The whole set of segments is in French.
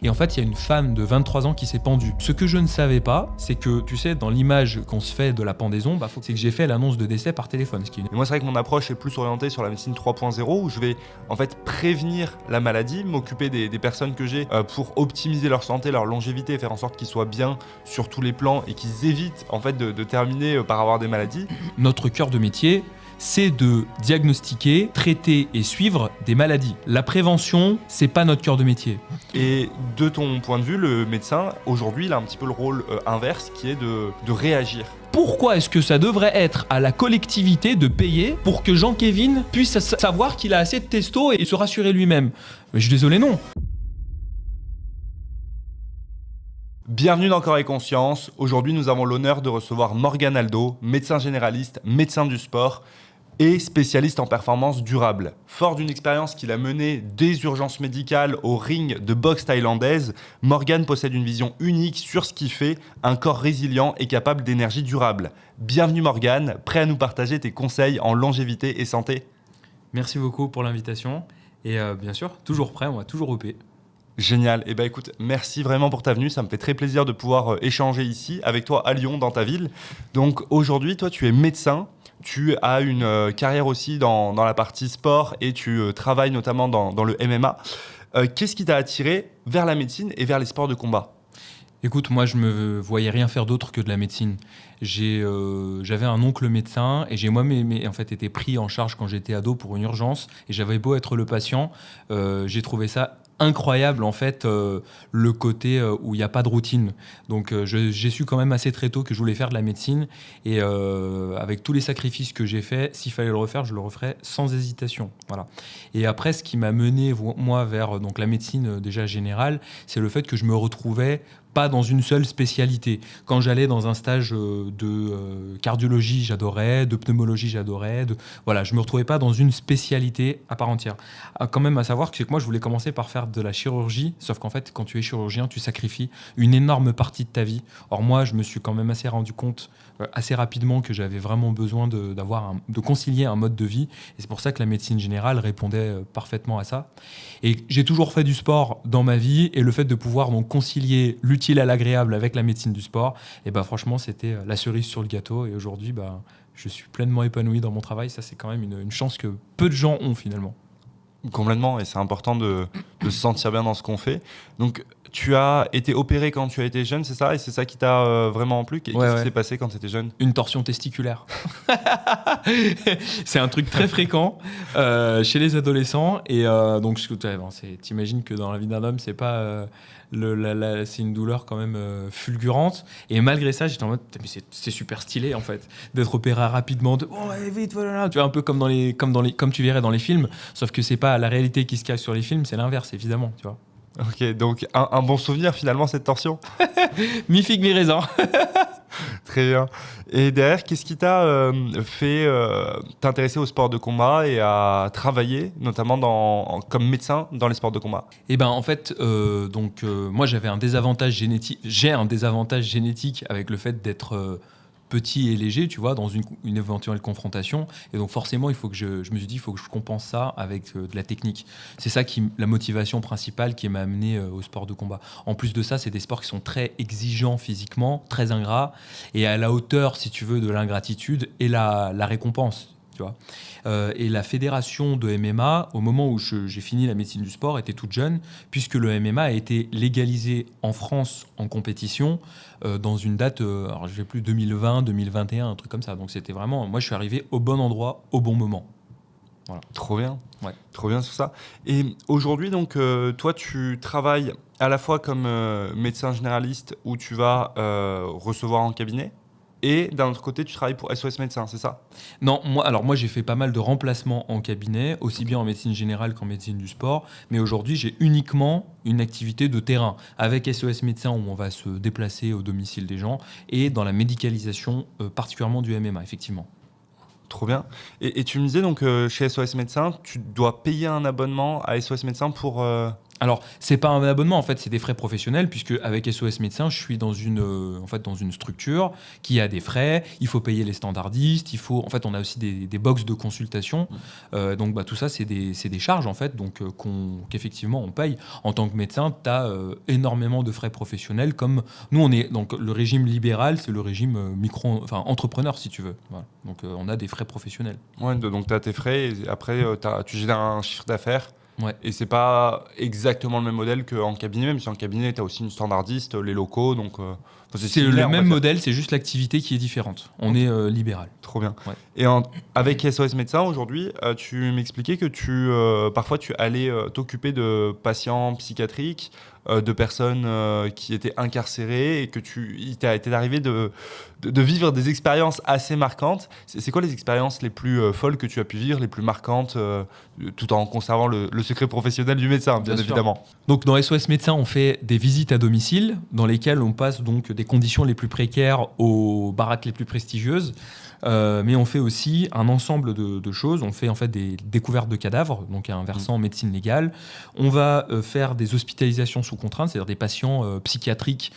Et en fait, il y a une femme de 23 ans qui s'est pendue. Ce que je ne savais pas, c'est que, tu sais, dans l'image qu'on se fait de la pendaison, c'est que j'ai fait l'annonce de décès par téléphone. Et moi, c'est vrai que mon approche est plus orientée sur la médecine 3.0, où je vais en fait prévenir la maladie, m'occuper des personnes que j'ai pour optimiser leur santé, leur longévité, et faire en sorte qu'ils soient bien sur tous les plans et qu'ils évitent en fait de terminer par avoir des maladies. Notre cœur de métier, c'est de diagnostiquer, traiter et suivre des maladies. La prévention, c'est pas notre cœur de métier. Et de ton point de vue, le médecin, aujourd'hui, il a un petit peu le rôle inverse, qui est de réagir. Pourquoi est-ce que ça devrait être à la collectivité de payer pour que Jean-Kévin puisse savoir qu'il a assez de testo et se rassurer lui-même? Mais je suis désolé, non. Bienvenue dans Corps et Conscience. Aujourd'hui, nous avons l'honneur de recevoir Morgane Aldo, médecin généraliste, médecin du sport et spécialiste en performance durable. Fort d'une expérience qu'il a menée des urgences médicales au ring de boxe thaïlandaise, Morgane possède une vision unique sur ce qui fait un corps résilient et capable d'énergie durable. Bienvenue Morgane, prêt à nous partager tes conseils en longévité et santé? Merci beaucoup pour l'invitation et bien sûr, toujours prêt, on va toujours OP. Génial. Eh ben écoute, merci vraiment pour ta venue. Ça me fait très plaisir de pouvoir échanger ici avec toi à Lyon, dans ta ville. Donc aujourd'hui, toi, tu es médecin. Tu as une carrière aussi dans la partie sport et tu travailles notamment dans le MMA. Qu'est-ce qui t'a attiré vers la médecine et vers les sports de combat? Écoute, moi je me voyais rien faire d'autre que de la médecine. J'avais un oncle médecin et j'ai moi-même en fait, été pris en charge quand j'étais ado pour une urgence et j'avais beau être le patient, j'ai trouvé ça incroyable en fait, le côté où il n'y a pas de routine. Donc j'ai su quand même assez très tôt que je voulais faire de la médecine et avec tous les sacrifices que j'ai faits, s'il fallait le refaire, je le referais sans hésitation. Voilà. Et après, ce qui m'a mené moi vers donc, la médecine déjà générale, c'est le fait que je me retrouvais pas dans une seule spécialité. Quand j'allais dans un stage de cardiologie, j'adorais, de pneumologie, j'adorais. Voilà, je me retrouvais pas dans une spécialité à part entière. Quand même à savoir que moi, je voulais commencer par faire de la chirurgie, sauf qu'en fait, quand tu es chirurgien, tu sacrifies une énorme partie de ta vie. Or moi, je me suis quand même assez rendu compte assez rapidement que j'avais vraiment besoin de concilier un mode de vie. Et c'est pour ça que la médecine générale répondait parfaitement à ça. Et j'ai toujours fait du sport dans ma vie et le fait de pouvoir donc concilier l'utile à l'agréable avec la médecine du sport, et ben franchement, c'était la cerise sur le gâteau. Et aujourd'hui, je suis pleinement épanoui dans mon travail. Ça, c'est quand même une chance que peu de gens ont finalement. Complètement, et c'est important de se sentir bien dans ce qu'on fait. Donc, tu as été opéré quand tu as été jeune, c'est ça? Et c'est ça qui t'a vraiment plu? Qu'est-ce qui s'est passé quand tu étais jeune? Une torsion testiculaire. C'est un truc très fréquent chez les adolescents. Et donc, t'imagines que dans la vie d'un homme, c'est pas... c'est une douleur quand même fulgurante. Et malgré ça, j'étais en mode, mais c'est super stylé en fait, d'être opéré rapidement, allez vite, voilà. Tu vois, un peu comme tu verrais dans les films, sauf que c'est pas la réalité qui se cache sur les films, c'est l'inverse évidemment, tu vois. Ok, donc un bon souvenir finalement, cette torsion? Mi-figue, mi-raisin. Très bien. Et derrière, qu'est-ce qui t'a fait t'intéresser au sport de combat et à travailler, notamment comme médecin dans les sports de combat? Eh ben, en fait, moi, j'avais un désavantagage génétique. J'ai un désavantagage génétique avec le fait d'être petit et léger, tu vois, dans une éventuelle confrontation. Et donc, forcément, je me suis dit, il faut que je compense ça avec de la technique. C'est ça la motivation principale qui m'a amené au sport de combat. En plus de ça, c'est des sports qui sont très exigeants physiquement, très ingrats, et à la hauteur, si tu veux, de l'ingratitude et la récompense. Tu vois. Et la fédération de MMA, au moment où j'ai fini la médecine du sport, était toute jeune, puisque le MMA a été légalisé en France en compétition dans une date, alors je ne sais plus, 2020, 2021, un truc comme ça. Donc c'était vraiment, moi je suis arrivé au bon endroit, au bon moment. Voilà. Trop bien. Ouais. Trop bien sur ça. Et aujourd'hui, donc, toi, tu travailles à la fois comme médecin généraliste où tu vas recevoir en cabinet, et d'un autre côté, tu travailles pour SOS Médecins, c'est ça? Non, moi j'ai fait pas mal de remplacements en cabinet, aussi bien en médecine générale qu'en médecine du sport, mais aujourd'hui j'ai uniquement une activité de terrain avec SOS Médecins où on va se déplacer au domicile des gens et dans la médicalisation particulièrement du MMA, effectivement. Trop bien. Et tu me disais donc chez SOS Médecins, tu dois payer un abonnement à SOS Médecins pour... Alors, c'est pas un abonnement, en fait, c'est des frais professionnels, puisque avec SOS Médecins, je suis dans une structure qui a des frais, il faut payer les standardistes, en fait, on a aussi des box de consultation. Donc, tout ça, c'est des charges, en fait, donc, qu'effectivement, on paye. En tant que médecin, tu as énormément de frais professionnels, comme nous, donc, le régime libéral, c'est le régime entrepreneur, si tu veux. Voilà. Donc, on a des frais professionnels. Ouais, donc tu as tes frais, et après, tu génères un chiffre d'affaires. Ouais. Et c'est pas exactement le même modèle qu'en cabinet, même si en cabinet, tu as aussi une standardiste, les locaux. Donc, c'est le même modèle, c'est juste l'activité qui est différente. On est libéral. Trop bien. Ouais. Et avec SOS Médecins, aujourd'hui, tu m'expliquais que parfois tu allais t'occuper de patients psychiatriques, de personnes qui étaient incarcérées, et que il t'est arrivé de vivre des expériences assez marquantes. C'est quoi les expériences les plus folles que tu as pu vivre, les plus marquantes, tout en conservant le secret professionnel du médecin, bien évidemment. Donc dans SOS Médecins, on fait des visites à domicile dans lesquelles on passe donc des conditions les plus précaires aux baraques les plus prestigieuses. Mais on fait aussi un ensemble de choses. On fait en fait des découvertes de cadavres, donc un versant médecine légale. On va faire des hospitalisations sous contrainte, c'est-à-dire des patients psychiatriques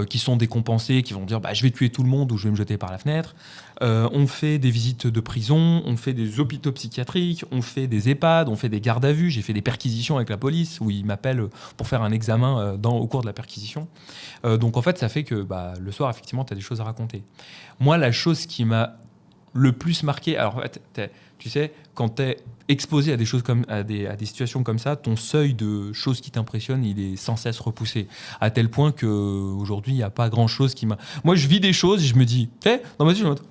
qui sont décompensés, qui vont dire je vais tuer tout le monde ou je vais me jeter par la fenêtre. On fait des visites de prison, on fait des hôpitaux psychiatriques, on fait des EHPAD, on fait des gardes à vue. J'ai fait des perquisitions avec la police où ils m'appellent pour faire un examen au cours de la perquisition. Donc en fait, ça fait que le soir, effectivement, tu as des choses à raconter. Moi, la chose qui m'a le plus marqué, alors en fait, tu sais, quand tu es exposé à des choses à des situations comme ça, ton seuil de choses qui t'impressionnent, il est sans cesse repoussé, à tel point qu'aujourd'hui, il n'y a pas grand-chose qui m'a... Moi, je vis des choses et je me dis, dans ma tête, je me dis,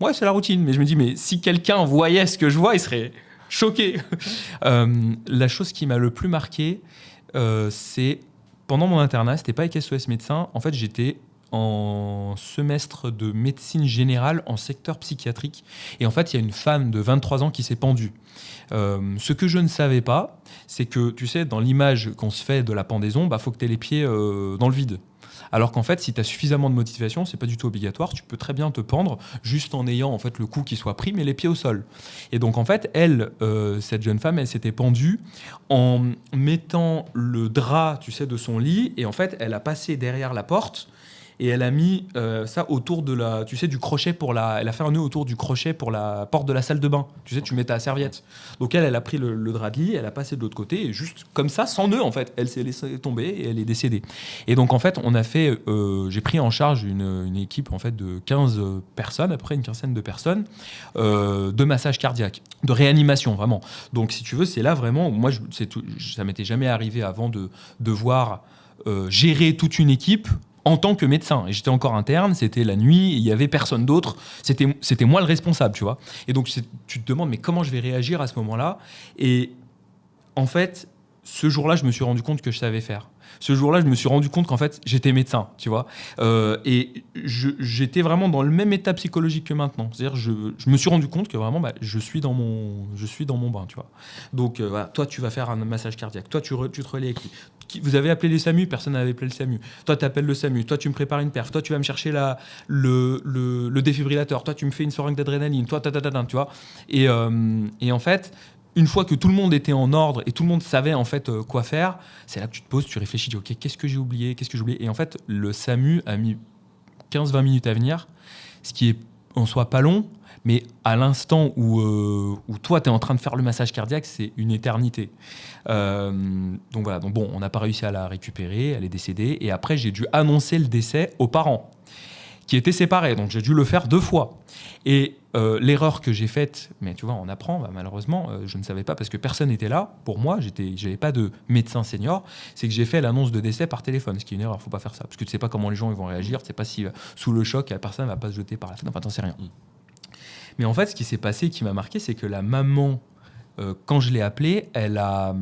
ouais, c'est la routine, mais je me dis, mais si quelqu'un voyait ce que je vois, il serait choqué. La chose qui m'a le plus marqué, c'est pendant mon internat, c'était pas avec SOS Médecins, en fait, j'étais en semestre de médecine générale en secteur psychiatrique. Et en fait, il y a une femme de 23 ans qui s'est pendue. Ce que je ne savais pas, c'est que, tu sais, dans l'image qu'on se fait de la pendaison, faut que tu aies les pieds dans le vide. Alors qu'en fait, si tu as suffisamment de motivation, c'est pas du tout obligatoire, tu peux très bien te pendre juste en ayant en fait le cou qui soit pris, mais les pieds au sol. Et donc en fait, cette jeune femme, elle s'était pendue en mettant le drap, tu sais, de son lit, et en fait, elle a passé derrière la porte. Et elle a mis ça autour de du crochet elle a fait un nœud autour du crochet pour la porte de la salle de bain. Tu sais, tu mets ta serviette. Donc elle a pris le drap de lit, elle a passé de l'autre côté, et juste comme ça, sans nœud en fait, elle s'est laissée tomber et elle est décédée. Et donc en fait, j'ai pris en charge une équipe en fait de 15 personnes, à peu près une quinzaine de personnes, de massage cardiaque, de réanimation vraiment. Donc si tu veux, c'est là vraiment, moi, ça m'était jamais arrivé avant de devoir gérer toute une équipe en tant que médecin. Et j'étais encore interne, c'était la nuit, il n'y avait personne d'autre, c'était moi le responsable, tu vois. Et donc tu te demandes, mais comment je vais réagir à ce moment-là ? Et en fait, ce jour-là, je me suis rendu compte que je savais faire. Ce jour-là, je me suis rendu compte qu'en fait, j'étais médecin, tu vois. Et j'étais vraiment dans le même état psychologique que maintenant. C'est-à-dire, je me suis rendu compte que vraiment, je suis dans mon bain, tu vois. Donc, voilà, toi, tu vas faire un massage cardiaque. Toi, tu te relais avec lui. Vous avez appelé les SAMU, personne n'avait appelé le SAMU. Toi, tu appelles le SAMU. Toi, tu me prépares une perf. Toi, tu vas me chercher le défibrillateur. Toi, tu me fais une seringue d'adrénaline. Toi, tu vois. Et en fait, une fois que tout le monde était en ordre et tout le monde savait en fait quoi faire, c'est là que tu te poses, tu réfléchis, tu dis ok, qu'est-ce que j'ai oublié ? Et en fait, le SAMU a mis 15-20 minutes à venir, ce qui est en soi pas long, mais à l'instant où toi, tu es en train de faire le massage cardiaque, c'est une éternité. Donc voilà, donc bon, on n'a pas réussi à la récupérer, elle est décédée, et après, j'ai dû annoncer le décès aux parents, qui étaient séparés, donc j'ai dû le faire 2 fois. Et l'erreur que j'ai faite, mais tu vois, on apprend, malheureusement, je ne savais pas, parce que personne n'était là, pour moi, j'avais pas de médecin senior, c'est que j'ai fait l'annonce de décès par téléphone, ce qui est une erreur, il ne faut pas faire ça, parce que tu ne sais pas comment les gens ils vont réagir, tu ne sais pas si sous le choc, la personne ne va pas se jeter par la fenêtre, enfin, t'en sais rien. Mais en fait, ce qui s'est passé, qui m'a marqué, c'est que la maman, quand je l'ai appelée, elle a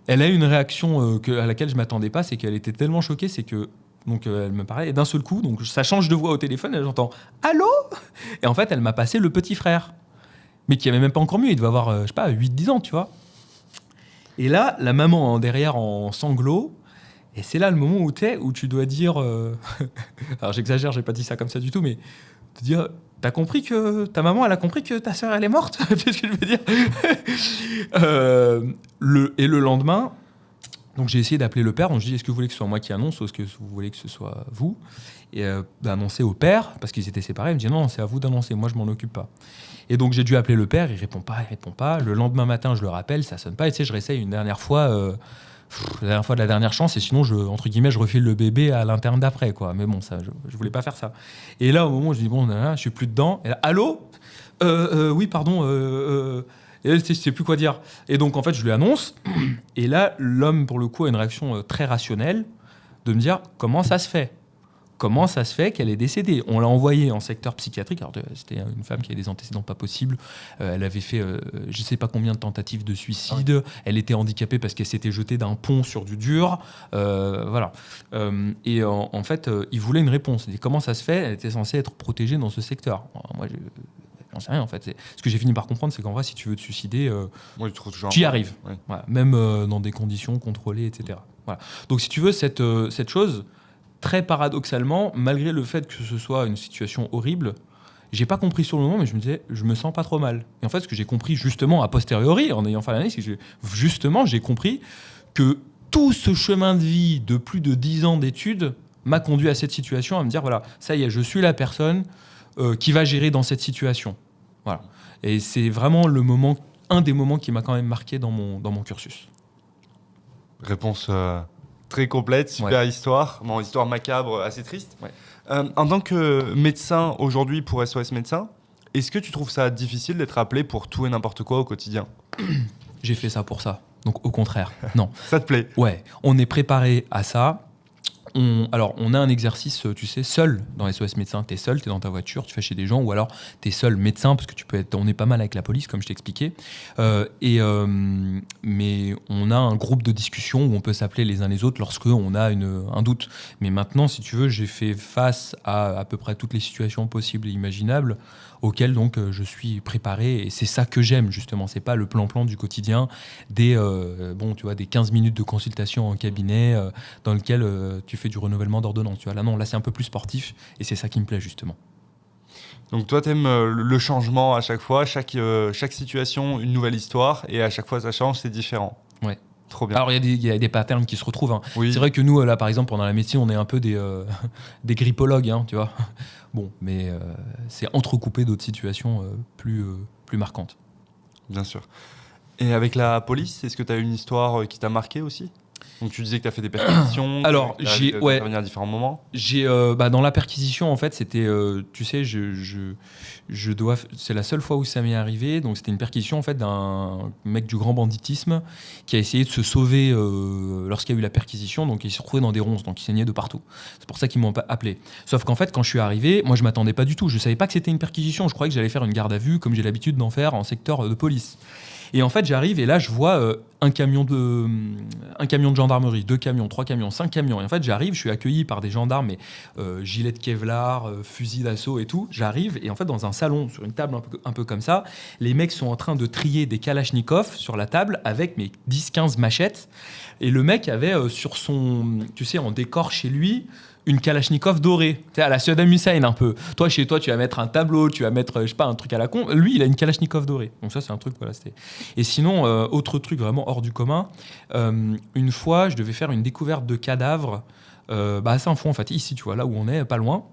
eu une réaction à laquelle je ne m'attendais pas, c'est qu'elle était tellement choquée, c'est que donc elle me parlait, et d'un seul coup, donc ça change de voix au téléphone, et j'entends « Allô ?» Et en fait, elle m'a passé le petit frère, mais qui avait même pas encore mieux, il devait avoir, je sais pas, 8-10 ans, tu vois. Et là, la maman derrière en sanglots, et c'est là le moment où tu dois dire... alors j'exagère, j'ai pas dit ça comme ça du tout, mais te dire... T'as compris que ta maman, elle a compris que ta sœur, elle est morte. C'est ce que je veux dire. Et le lendemain, Donc j'ai essayé d'appeler le père, donc je dis est-ce que vous voulez que ce soit moi qui annonce ou est-ce que vous voulez que ce soit vous, et d'annoncer au père, parce qu'ils étaient séparés. Il me dit non, c'est à vous d'annoncer, moi je m'en occupe pas. Et donc j'ai dû appeler le père, il répond pas. Le lendemain matin, je le rappelle, ça sonne pas, et tu sais, je réessaye une dernière fois, la dernière fois de la dernière chance, et sinon, entre guillemets, je refile le bébé à l'interne d'après, quoi. Mais bon, ça, je voulais pas faire ça. Et là, au moment où je dis bon, je suis plus dedans, et là, allô, oui, pardon, et là, je sais plus quoi dire. Et donc, en fait, je lui annonce. Et là, l'homme, pour le coup, a une réaction très rationnelle de me dire comment ça se fait. Comment ça se fait qu'elle est décédée? On l'a envoyée en secteur psychiatrique. Alors, c'était une femme qui avait des antécédents pas possibles. Elle avait fait je ne sais pas combien de tentatives de suicide. Elle était handicapée parce qu'elle s'était jetée d'un pont sur du dur. Voilà. Et en fait, il voulait une réponse. Il dit, comment ça se fait? Elle était censée être protégée dans ce secteur. Alors, moi, j'en sais rien en fait. Ce que j'ai fini par comprendre, c'est qu'en vrai, si tu veux te suicider, tu y arrives. Ouais. Voilà. Même dans des conditions contrôlées, etc. Voilà. Donc, si tu veux, cette chose... Très paradoxalement, malgré le fait que ce soit une situation horrible, j'ai pas compris sur le moment, mais je me disais, je me sens pas trop mal. Et en fait, ce que j'ai compris justement a posteriori, en ayant fait l'analyse, c'est que j'ai compris que tout ce chemin de vie de plus de 10 ans d'études m'a conduit à cette situation, à me dire, voilà, ça y est, je suis la personne qui va gérer dans cette situation. Voilà. Et c'est vraiment un des moments qui m'a quand même marqué dans mon cursus. Réponse... Très complète, super histoire. Bon, histoire macabre, assez triste. Ouais. En tant que médecin aujourd'hui pour SOS Médecins, est-ce que tu trouves ça difficile d'être appelé pour tout et n'importe quoi au quotidien? J'ai fait ça pour ça. Donc au contraire, non. Ça te plaît? Ouais, on est préparé à ça. On a un exercice, tu sais, seul dans SOS Médecins. Tu es seul, tu es dans ta voiture, tu fais chez des gens, ou alors tu es seul médecin, parce que on est pas mal avec la police, comme je t'ai expliqué. Mais on a un groupe de discussion où on peut s'appeler les uns les autres lorsqu'on a un doute. Mais maintenant, si tu veux, j'ai fait face à peu près toutes les situations possibles et imaginables auxquelles donc, je suis préparé. Et c'est ça que j'aime, justement. C'est pas le plan-plan du quotidien des 15 minutes de consultation en cabinet dans lequel tu fais du renouvellement d'ordonnance. Là, c'est un peu plus sportif et c'est ça qui me plaît, justement. Donc toi, tu aimes le changement à chaque fois, chaque situation, une nouvelle histoire, et à chaque fois, ça change, c'est différent. Ouais. Trop bien. Alors, il y a des patterns qui se retrouvent. Hein. Oui. C'est vrai que nous, là, par exemple, pendant la médecine, on est un peu des grippologues, hein, tu vois. Bon, mais c'est entrecoupé d'autres situations plus marquantes. Bien sûr. Et avec la police, est-ce que tu as une histoire qui t'a marqué aussi? Donc tu disais que tu as fait des perquisitions. Alors, j'ai intervenir à différents moments. Dans la perquisition, en fait, c'était, tu sais, c'est la seule fois où ça m'est arrivé. Donc c'était une perquisition en fait d'un mec du grand banditisme qui a essayé de se sauver lorsqu'il y a eu la perquisition. Donc il s'est retrouvé dans des ronces, donc il saignait de partout. C'est pour ça qu'ils m'ont appelé. Sauf qu'en fait, quand je suis arrivé, moi je m'attendais pas du tout. Je savais pas que c'était une perquisition. Je croyais que j'allais faire une garde à vue comme j'ai l'habitude d'en faire en secteur de police. Et en fait, j'arrive et là, je vois un camion de gendarmerie, 2 camions, 3 camions, 5 camions. Et en fait, j'arrive, je suis accueilli par des gendarmes, mais gilet de Kevlar, fusil d'assaut et tout. J'arrive et en fait, dans un salon, sur une table un peu comme ça, les mecs sont en train de trier des kalachnikovs sur la table avec mes 10-15 machettes. Et le mec avait sur son, tu sais, en décor chez lui, une Kalachnikov dorée, tu sais, à la Saddam Hussein un peu. Toi, chez toi, tu vas mettre un tableau, tu vas mettre, je sais pas, un truc à la con. Lui, il a une Kalachnikov dorée. Donc ça, c'est un truc, voilà. Et sinon, autre truc vraiment hors du commun, une fois, je devais faire une découverte de cadavres, assez en fond, en fait, ici, tu vois, là où on est, pas loin.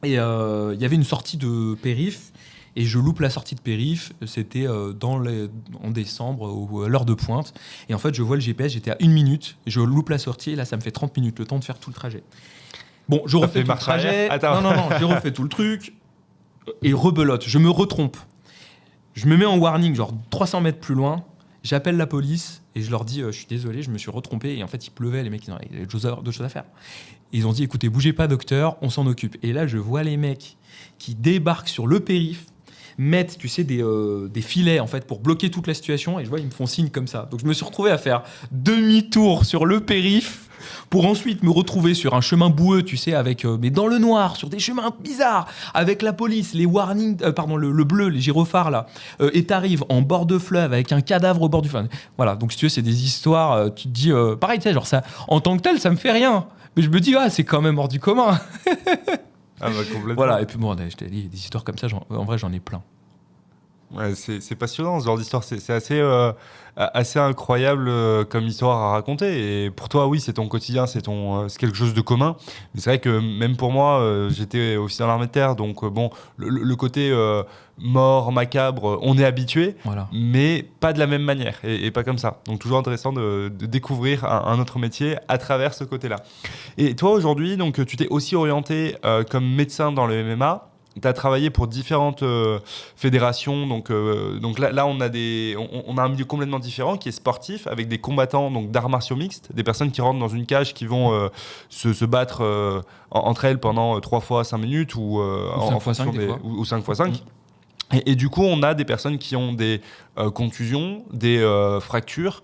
Et il y avait une sortie de périph', et je loupe la sortie de périph', c'était en décembre, à l'heure de pointe. Et en fait, je vois le GPS, j'étais à 1 minute, je loupe la sortie, et là, ça me fait 30 minutes, le temps de faire tout le trajet. Bon, je refais tout le trajet. Non, je refais tout le truc. Et rebelote, je me retrompe. Je me mets en warning, genre 300 mètres plus loin. J'appelle la police et je leur dis je suis désolé, je me suis retrompé. Et en fait, il pleuvait, les mecs, ils avaient d'autres choses à faire. Et ils ont dit écoutez, bougez pas, docteur, on s'en occupe. Et là, je vois les mecs qui débarquent sur le périph', mettent, tu sais, des filets en fait pour bloquer toute la situation. Et je vois, ils me font signe comme ça. Donc, je me suis retrouvé à faire demi-tour sur le périph'. Pour ensuite me retrouver sur un chemin boueux, tu sais, mais dans le noir, sur des chemins bizarres, avec la police, les warnings, le bleu, les gyrophares là, et t'arrives en bord de fleuve avec un cadavre au bord du fleuve. Voilà, donc si tu veux, c'est des histoires, tu te dis, pareil, tu sais, genre ça, en tant que tel, ça me fait rien, mais je me dis, c'est quand même hors du commun. Complètement. Voilà, et puis bon, je t'ai dit, des histoires comme ça, en vrai, j'en ai plein. Ouais, c'est passionnant ce genre d'histoire. C'est assez incroyable comme histoire à raconter. Et pour toi, oui, c'est ton quotidien, c'est quelque chose de commun. Mais c'est vrai que même pour moi, j'étais aussi dans l'armée de terre. Donc, bon, le côté mort, macabre, on est habitué, Voilà. mais pas de la même manière et pas comme ça. Donc, toujours intéressant de découvrir un autre métier à travers ce côté-là. Et toi, aujourd'hui, donc, tu t'es aussi orienté comme médecin dans le MMA. Tu as travaillé pour différentes fédérations. Donc là on a un milieu complètement différent qui est sportif, avec des combattants donc, d'arts martiaux mixtes, des personnes qui rentrent dans une cage qui vont se battre entre elles pendant 3 fois 5 minutes ou, Ou 5 fois 5 des fois. ou 5 fois 5. Et du coup, on a des personnes qui ont des contusions, des fractures.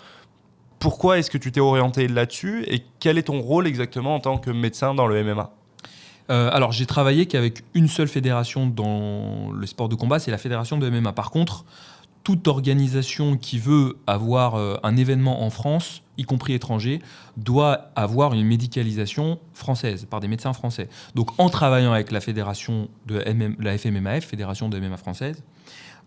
Pourquoi est-ce que tu t'es orienté là-dessus et quel est ton rôle exactement en tant que médecin dans le MMA? Alors, j'ai travaillé qu'avec une seule fédération dans le sport de combat, c'est la fédération de MMA. Par contre, toute organisation qui veut avoir un événement en France, y compris étranger, doit avoir une médicalisation française, par des médecins français. Donc, en travaillant avec la fédération de la FMMAF, Fédération de MMA française,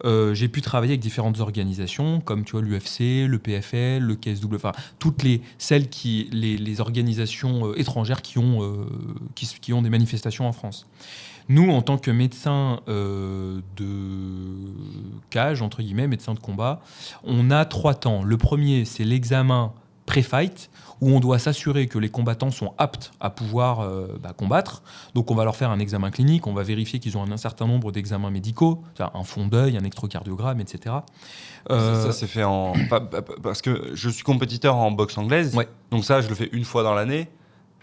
j'ai pu travailler avec différentes organisations, comme tu vois l'UFC, le PFL, le KSW, enfin toutes les organisations étrangères qui ont des manifestations en France. Nous, en tant que médecins de cage, entre guillemets, médecins de combat, on a 3 temps. Le premier, c'est l'examen pré-fight, où on doit s'assurer que les combattants sont aptes à pouvoir combattre. Donc on va leur faire un examen clinique, on va vérifier qu'ils ont un certain nombre d'examens médicaux, un fond d'œil, un électrocardiogramme, etc. Ça c'est fait parce que je suis compétiteur en boxe anglaise, Ouais. donc ça je le fais une fois dans l'année.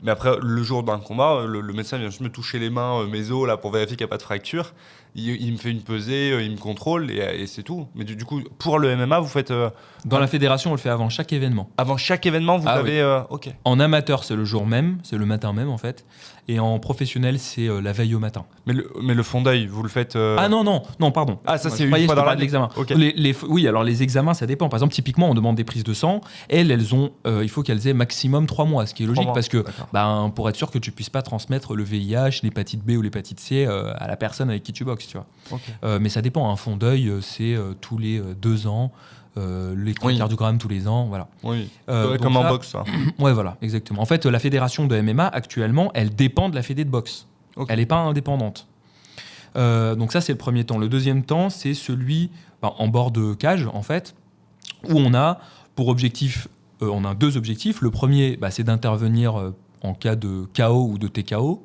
Mais après, le jour d'un combat, le médecin vient juste me toucher les mains, mes os, là, pour vérifier qu'il n'y a pas de fracture. Il me fait une pesée, il me contrôle et c'est tout. Mais du coup, pour le MMA, vous faites... Dans la fédération, on le fait avant chaque événement. Avant chaque événement, vous avez... oui. Ok. En amateur, c'est le jour même, c'est le matin même en fait. Et en professionnel, c'est la veille au matin. Mais le fond d'œil, vous le faites... Ah non, pardon. Ah, ça, Moi, c'est je une croyais fois que je dans parlais de l'année. l'examen. Ok. Oui, alors les examens, ça dépend. Par exemple, typiquement, on demande des prises de sang. Elles ont, il faut qu'elles aient maximum 3 mois, ce qui est 3 logique mois, parce que d'accord. pour être sûr que tu puisses pas transmettre le VIH, l'hépatite B ou l'hépatite C à la personne avec qui tu boxes, tu vois. Ok. Mais ça dépend. Un fond d'œil, c'est tous les 2 ans. L'électrocardiogramme tous les ans, voilà. Oui, Donc comme en ça- boxe, ça. Ouais, voilà, exactement. En fait, la fédération de MMA, actuellement, elle dépend de la fédé de boxe. Ok. Elle n'est pas indépendante. Donc ça, c'est le premier temps. Le deuxième temps, c'est celui en bord de cage, en fait, où on a pour objectif, on a 2 objectifs. Le premier, c'est d'intervenir en cas de KO ou de TKO,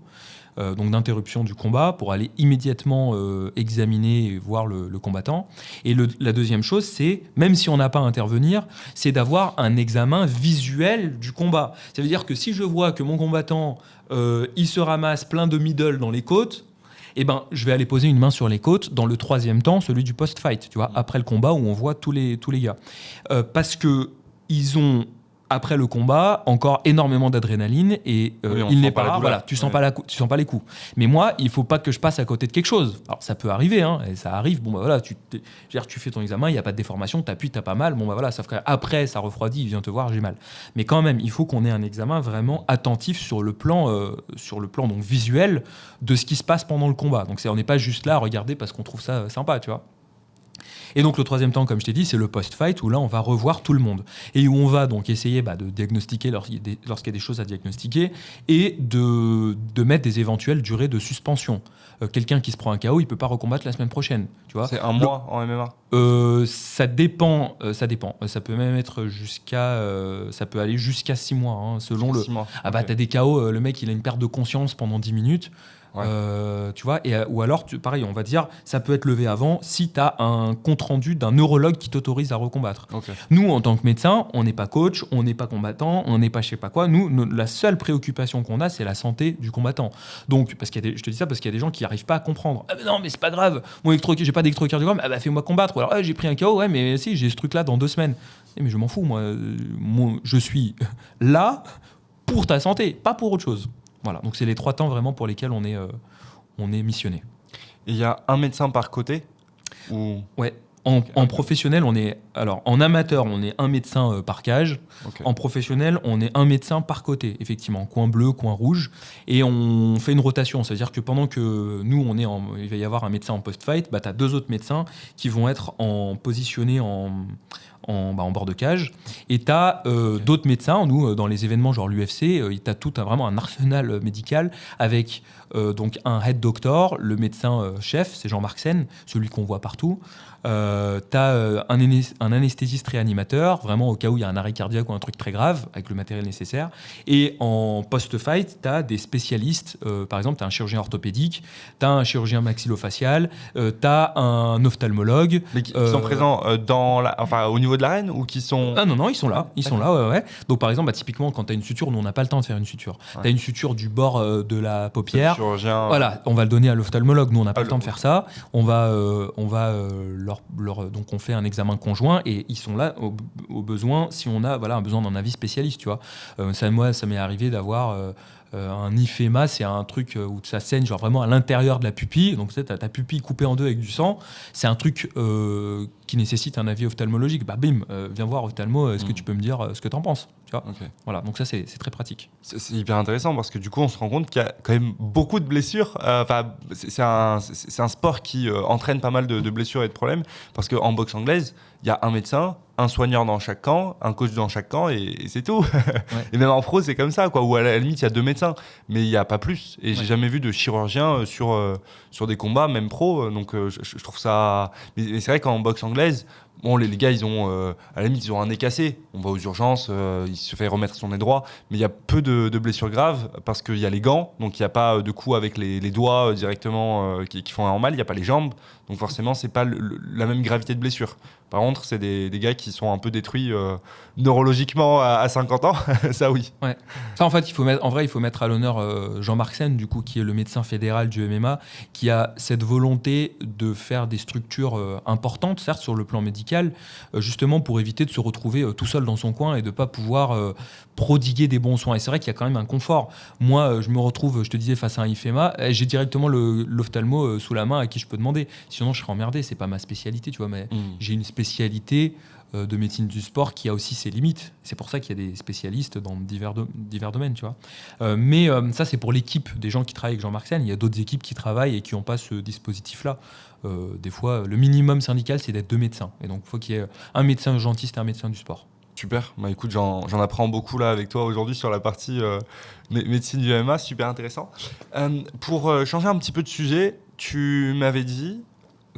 donc d'interruption du combat, pour aller immédiatement examiner et voir le combattant. Et la deuxième chose, c'est, même si on n'a pas à intervenir, c'est d'avoir un examen visuel du combat. Ça veut dire que si je vois que mon combattant, il se ramasse plein de middle dans les côtes, je vais aller poser une main sur les côtes dans le 3e temps, celui du post-fight, tu vois, après le combat où on voit tous les gars. Parce que ils ont, après le combat, encore énormément d'adrénaline et Oui, on il sent n'est pas pas la là, douleur. voilà, tu sens Ouais. tu sens pas les coups. Mais moi, il faut pas que je passe à côté de quelque chose. Alors ça peut arriver, hein, et ça arrive. Bon voilà, tu fais ton examen, il y a pas de déformation, t'appuies, t'as pas mal. Bon voilà, après ça refroidit, il vient te voir, j'ai mal. Mais quand même, il faut qu'on ait un examen vraiment attentif sur le plan donc visuel de ce qui se passe pendant le combat. Donc on n'est pas juste là à regarder parce qu'on trouve ça sympa, tu vois. Et donc le 3e temps, comme je t'ai dit, c'est le post-fight où là on va revoir tout le monde et où on va donc essayer de diagnostiquer lorsqu'il y a des choses à diagnostiquer et de mettre des éventuelles durées de suspension. Quelqu'un qui se prend un KO, il peut pas recombattre la semaine prochaine, tu vois. C'est un mois en MMA. Ça dépend. Ça peut même être ça peut aller jusqu'à 6 mois, hein, selon le. 6 mois. Ah Ok. t'as des KO, le mec il a une perte de conscience pendant 10 minutes. Ouais. Tu vois, ou alors, pareil, on va dire, ça peut être levé avant si tu as un compte-rendu d'un neurologue qui t'autorise à recombattre. Ok. Nous, en tant que médecin, on n'est pas coach, on n'est pas combattant, on n'est pas je sais pas quoi. La seule préoccupation qu'on a, c'est la santé du combattant. Donc, je te dis ça parce qu'il y a des gens qui n'arrivent pas à comprendre. Ah, mais non, mais c'est pas grave, j'ai pas d'électrocardiogramme, fais-moi combattre. Ou alors, j'ai pris un KO, ouais, mais si, j'ai ce truc-là dans 2 semaines. Mais je m'en fous, moi je suis là pour ta santé, pas pour autre chose. Voilà, donc c'est les 3 temps vraiment pour lesquels on est missionné. Et il y a un médecin par côté ou... Ouais, En professionnel, en amateur, on est un médecin par cage. Ok. En professionnel, on est un médecin par côté, effectivement. Coin bleu, coin rouge. Et on fait une rotation. C'est-à-dire que pendant que nous, il va y avoir un médecin en post-fight, tu as 2 autres médecins qui vont être positionnés en bord de cage. Et tu as d'autres médecins. Nous, dans les événements genre l'UFC, tu as vraiment un arsenal médical avec donc un head doctor, le médecin chef, c'est Jean-Marc Sen, celui qu'on voit partout. Tu as un anesthésiste réanimateur, vraiment au cas où il y a un arrêt cardiaque ou un truc très grave, avec le matériel nécessaire. Et en post-fight, tu as des spécialistes. Par exemple, tu as un chirurgien orthopédique, tu as un chirurgien maxillofacial, tu as un ophtalmologue. Mais qui sont présents au niveau de l'arène ou qui sont... Ah non, ils sont là. Ils sont là, ouais. Donc par exemple, typiquement, quand tu as une suture, nous, on n'a pas le temps de faire une suture. Ouais. Tu as une suture du bord de la paupière. Chirurgien... Voilà, on va le donner à l'ophtalmologue. Nous, on n'a pas le temps de faire ça. Donc on fait un examen conjoint et ils sont là au besoin si on a un besoin d'un avis spécialiste, tu vois. Moi, ça m'est arrivé d'avoir un IFEMA, c'est un truc où ça saigne genre vraiment à l'intérieur de la pupille. Donc tu as ta pupille coupée en deux avec du sang. C'est un truc qui nécessite un avis ophtalmologique. Bim, viens voir ophtalmo, est-ce que tu peux me dire ce que tu en penses, tu vois. Okay. Voilà, donc ça c'est très pratique. C'est hyper intéressant parce que du coup on se rend compte qu'il y a quand même beaucoup de blessures. C'est un sport qui entraîne pas mal de blessures et de problèmes parce qu'en boxe anglaise, il y a un médecin, un soigneur dans chaque camp, un coach dans chaque camp et c'est tout. Ouais. Et même en pro, c'est comme ça, quoi. Ou à la limite, il y a 2 médecins, mais il n'y a pas plus. Et j'ai jamais vu de chirurgien sur des combats, même pro. Donc je trouve ça... Mais c'est vrai qu'en boxe anglaise, bon, les gars, ils ont, à la limite, ils ont un nez cassé. On va aux urgences, il se fait remettre son nez droit. Mais il y a peu de blessures graves parce qu'il y a les gants. Donc il n'y a pas de coups avec les doigts directement qui font un mal. Il n'y a pas les jambes. Donc forcément, c'est pas la même gravité de blessure. Par contre, c'est des gars qui sont un peu détruits neurologiquement à 50 ans. Ça, oui. Ouais. Ça, en fait, il faut mettre à l'honneur Jean-Marc Sen, du coup, qui est le médecin fédéral du MMA, qui a cette volonté de faire des structures importantes, certes, sur le plan médical, justement pour éviter de se retrouver tout seul dans son coin et de ne pas pouvoir prodiguer des bons soins. Et c'est vrai qu'il y a quand même un confort. Moi, je me retrouve, je te disais, face à un IFEMA, j'ai directement l'ophtalmo sous la main à qui je peux demander. Sinon, je serais emmerdé. C'est pas ma spécialité, tu vois, mais j'ai une spécialité de médecine du sport qui a aussi ses limites. C'est pour ça qu'il y a des spécialistes dans divers domaines, tu vois. Mais ça, c'est pour l'équipe des gens qui travaillent avec Jean-Marc Sen. Il y a d'autres équipes qui travaillent et qui n'ont pas ce dispositif-là. Des fois, le minimum syndical, c'est d'être 2 médecins. Et donc, il faut qu'il y ait un médecin urgentiste et un médecin du sport. Super, bah écoute, j'en apprends beaucoup là avec toi aujourd'hui sur la partie médecine du MMA, super intéressant. Pour changer un petit peu de sujet, tu m'avais dit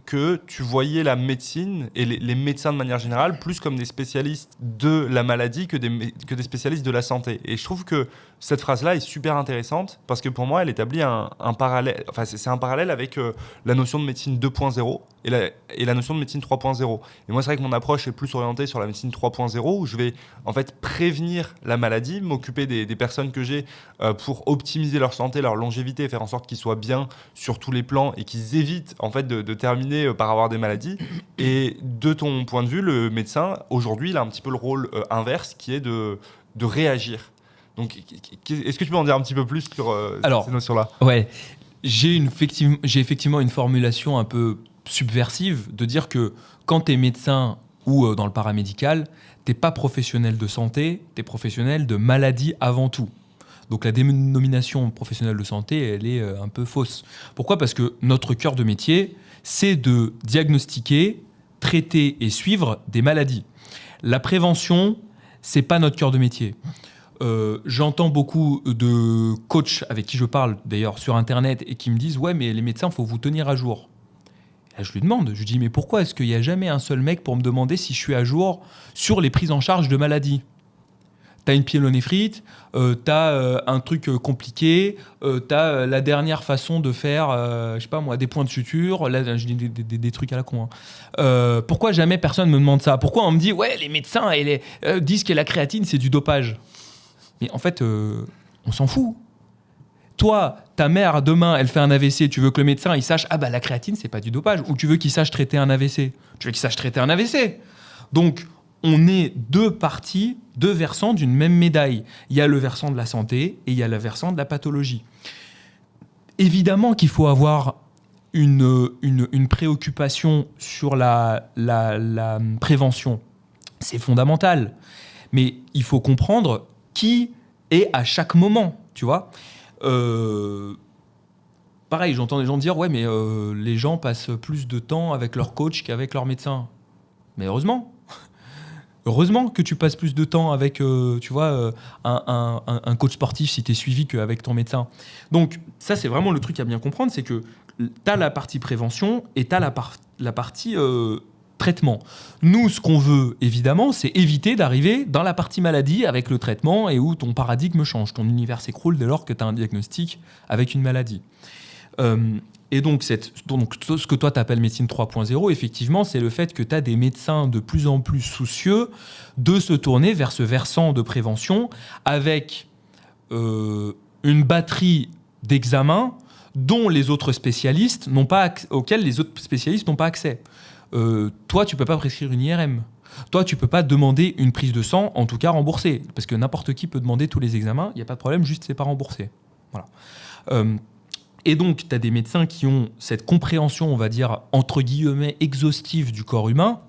que tu voyais la médecine et les médecins de manière générale plus comme des spécialistes de la maladie que des spécialistes de la santé. Et je trouve que cette phrase-là est super intéressante parce que pour moi, elle établit un parallèle. Enfin, c'est un parallèle avec la notion de médecine 2.0 et la notion de médecine 3.0. Et moi, c'est vrai que mon approche est plus orientée sur la médecine 3.0 où je vais en fait prévenir la maladie, m'occuper des personnes que j'ai pour optimiser leur santé, leur longévité, faire en sorte qu'ils soient bien sur tous les plans et qu'ils évitent en fait de terminer par avoir des maladies. Et de ton point de vue, le médecin aujourd'hui, il a un petit peu le rôle inverse qui est de réagir. Donc, est-ce que tu peux en dire un petit peu plus sur ces notions-là ? Ouais, j'ai effectivement une formulation un peu subversive de dire que quand tu es médecin ou dans le paramédical, tu n'es pas professionnel de santé, tu es professionnel de maladie avant tout. Donc la dénomination professionnelle de santé, elle est un peu fausse. Pourquoi ? Parce que notre cœur de métier, c'est de diagnostiquer, traiter et suivre des maladies. La prévention, c'est pas notre cœur de métier. J'entends beaucoup de coachs avec qui je parle d'ailleurs sur internet et qui me disent « Ouais, mais les médecins, il faut vous tenir à jour ». Là, je lui demande, je lui dis « Mais pourquoi est-ce qu'il n'y a jamais un seul mec pour me demander si je suis à jour sur les prises en charge de maladies ?» T'as une pyélonéphrite, t'as un truc compliqué, t'as la dernière façon de faire, je sais pas moi, des points de suture, là je dis des trucs à la con. Pourquoi jamais personne me demande ça ? Pourquoi on me dit ouais les médecins disent que la créatine c'est du dopage ? Mais en fait, on s'en fout. Toi, ta mère demain, elle fait un AVC, tu veux que le médecin il sache la créatine c'est pas du dopage, ou tu veux qu'il sache traiter un AVC ? Tu veux qu'il sache traiter un AVC ? Donc on est 2 parties, 2 versants d'une même médaille. Il y a le versant de la santé et il y a le versant de la pathologie. Évidemment qu'il faut avoir une préoccupation sur la prévention, c'est fondamental. Mais il faut comprendre qui est à chaque moment, tu vois. Pareil, j'entends des gens dire « Ouais, mais les gens passent plus de temps avec leur coach qu'avec leur médecin. » Mais heureusement. Heureusement que tu passes plus de temps avec un coach sportif si tu es suivi qu'avec ton médecin. Donc ça, c'est vraiment le truc à bien comprendre, c'est que tu as la partie prévention et tu as la partie traitement. Nous, ce qu'on veut, évidemment, c'est éviter d'arriver dans la partie maladie avec le traitement et où ton paradigme change, ton univers s'écroule dès lors que tu as un diagnostic avec une maladie. Et donc, ce que toi, tu appelles médecine 3.0, effectivement, c'est le fait que tu as des médecins de plus en plus soucieux de se tourner vers ce versant de prévention avec une batterie d'examens auxquels les autres spécialistes n'ont pas accès. Toi, tu ne peux pas prescrire une IRM. Toi, tu ne peux pas demander une prise de sang, en tout cas remboursée. Parce que n'importe qui peut demander tous les examens, il n'y a pas de problème, juste c'est pas remboursé. Voilà. Et donc, tu as des médecins qui ont cette compréhension, on va dire, entre guillemets, exhaustive du corps humain,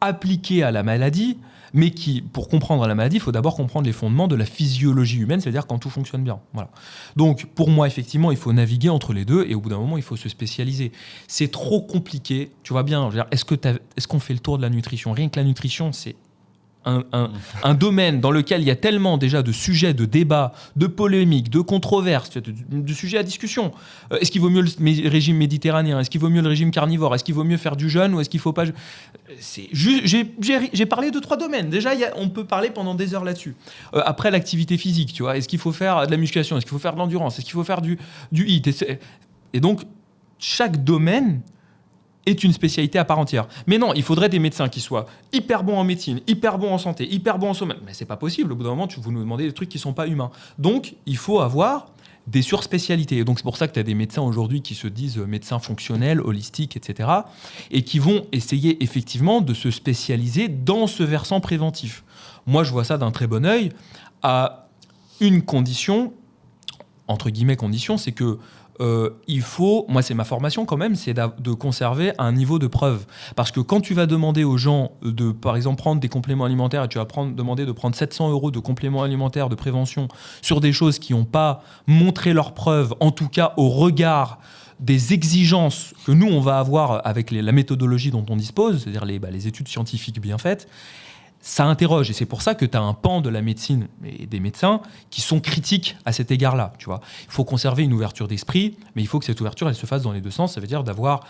appliquée à la maladie, mais qui, pour comprendre la maladie, il faut d'abord comprendre les fondements de la physiologie humaine, c'est-à-dire quand tout fonctionne bien. Voilà. Donc, pour moi, effectivement, il faut naviguer entre les deux, et au bout d'un moment, il faut se spécialiser. C'est trop compliqué, tu vois bien, est-ce qu'on fait le tour de la nutrition ? Rien que la nutrition, c'est un domaine dans lequel il y a tellement déjà de sujets, de débats, de polémiques, de controverses, de sujets à discussion. Est-ce qu'il vaut mieux le régime méditerranéen ? Est-ce qu'il vaut mieux le régime carnivore ? Est-ce qu'il vaut mieux faire du jeûne ou est-ce qu'il ne faut pas... J'ai parlé de 3 domaines. Déjà, on peut parler pendant des heures là-dessus. Après, l'activité physique, tu vois. Est-ce qu'il faut faire de la musculation ? Est-ce qu'il faut faire de l'endurance ? Est-ce qu'il faut faire du HIIT ? Et donc, chaque domaine est une spécialité à part entière. Mais non, il faudrait des médecins qui soient hyper bons en médecine, hyper bons en santé, hyper bons en sommeil. Mais c'est pas possible. Au bout d'un moment, vous nous demandez des trucs qui sont pas humains. Donc, il faut avoir des surspécialités. Et donc, c'est pour ça que tu as des médecins aujourd'hui qui se disent médecins fonctionnels, holistiques, etc. et qui vont essayer effectivement de se spécialiser dans ce versant préventif. Moi, je vois ça d'un très bon œil à une condition, entre guillemets condition, c'est que il faut, moi c'est ma formation quand même, c'est de conserver un niveau de preuve. Parce que quand tu vas demander aux gens de, par exemple, prendre des compléments alimentaires et tu vas demander de prendre 700 € de compléments alimentaires de prévention sur des choses qui n'ont pas montré leur preuve, en tout cas au regard des exigences que nous on va avoir avec la méthodologie dont on dispose, c'est-à-dire les études scientifiques bien faites, ça interroge. Et c'est pour ça que tu as un pan de la médecine et des médecins qui sont critiques à cet égard-là. Tu vois. Il faut conserver une ouverture d'esprit, mais il faut que cette ouverture elle se fasse dans les deux sens. Ça veut dire d'avoir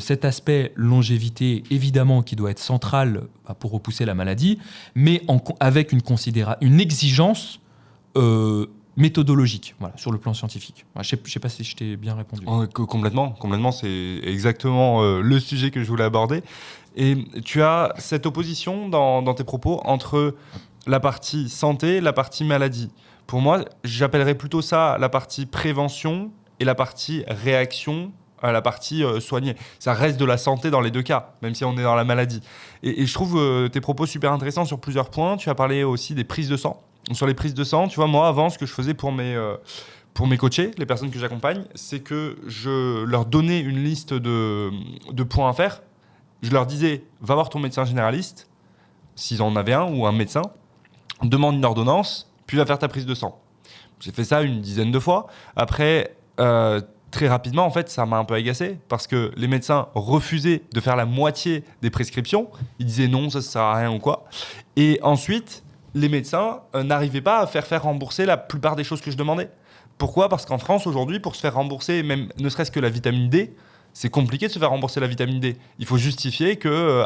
cet aspect longévité, évidemment, qui doit être central pour repousser la maladie, mais avec une exigence méthodologique, voilà, sur le plan scientifique. Je ne sais pas si je t'ai bien répondu. Complètement, c'est exactement le sujet que je voulais aborder. Et tu as cette opposition dans tes propos entre la partie santé et la partie maladie. Pour moi, j'appellerais plutôt ça la partie prévention et la partie réaction, la partie soignée. Ça reste de la santé dans les deux cas, même si on est dans la maladie. Et je trouve tes propos super intéressants sur plusieurs points. Tu as parlé aussi des prises de sang. Sur les prises de sang, tu vois, moi, avant, ce que je faisais pour mes coachés, les personnes que j'accompagne, c'est que je leur donnais une liste de points à faire. Je leur disais, va voir ton médecin généraliste, s'ils en avaient un, ou un médecin, demande une ordonnance, puis va faire ta prise de sang. J'ai fait ça une dizaine de fois. Après, très rapidement, en fait, ça m'a un peu agacé, parce que les médecins refusaient de faire la moitié des prescriptions. Ils disaient non, ça ne sert à rien ou quoi. Et ensuite, les médecins n'arrivaient pas à faire rembourser la plupart des choses que je demandais. Pourquoi ? Parce qu'en France, aujourd'hui, pour se faire rembourser, même ne serait-ce que la vitamine D, c'est compliqué de se faire rembourser la vitamine D. Il faut justifier que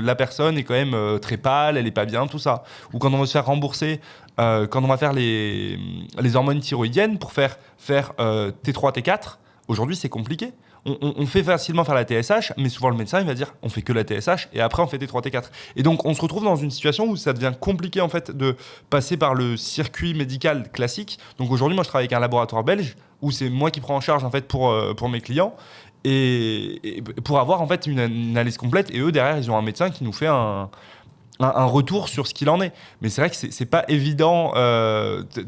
la personne est quand même très pâle, elle n'est pas bien, tout ça. Ou quand on va se faire rembourser, quand on va faire les hormones thyroïdiennes pour faire T3, T4, aujourd'hui c'est compliqué. On fait facilement faire la TSH, mais souvent le médecin il va dire on fait que la TSH et après on fait T3, T4. Et donc on se retrouve dans une situation où ça devient compliqué en fait de passer par le circuit médical classique. Donc aujourd'hui moi je travaille avec un laboratoire belge où c'est moi qui prends en charge en fait pour mes clients. Et pour avoir en fait une analyse complète, et eux derrière ils ont un médecin qui nous fait un retour sur ce qu'il en est. Mais c'est vrai que c'est pas évident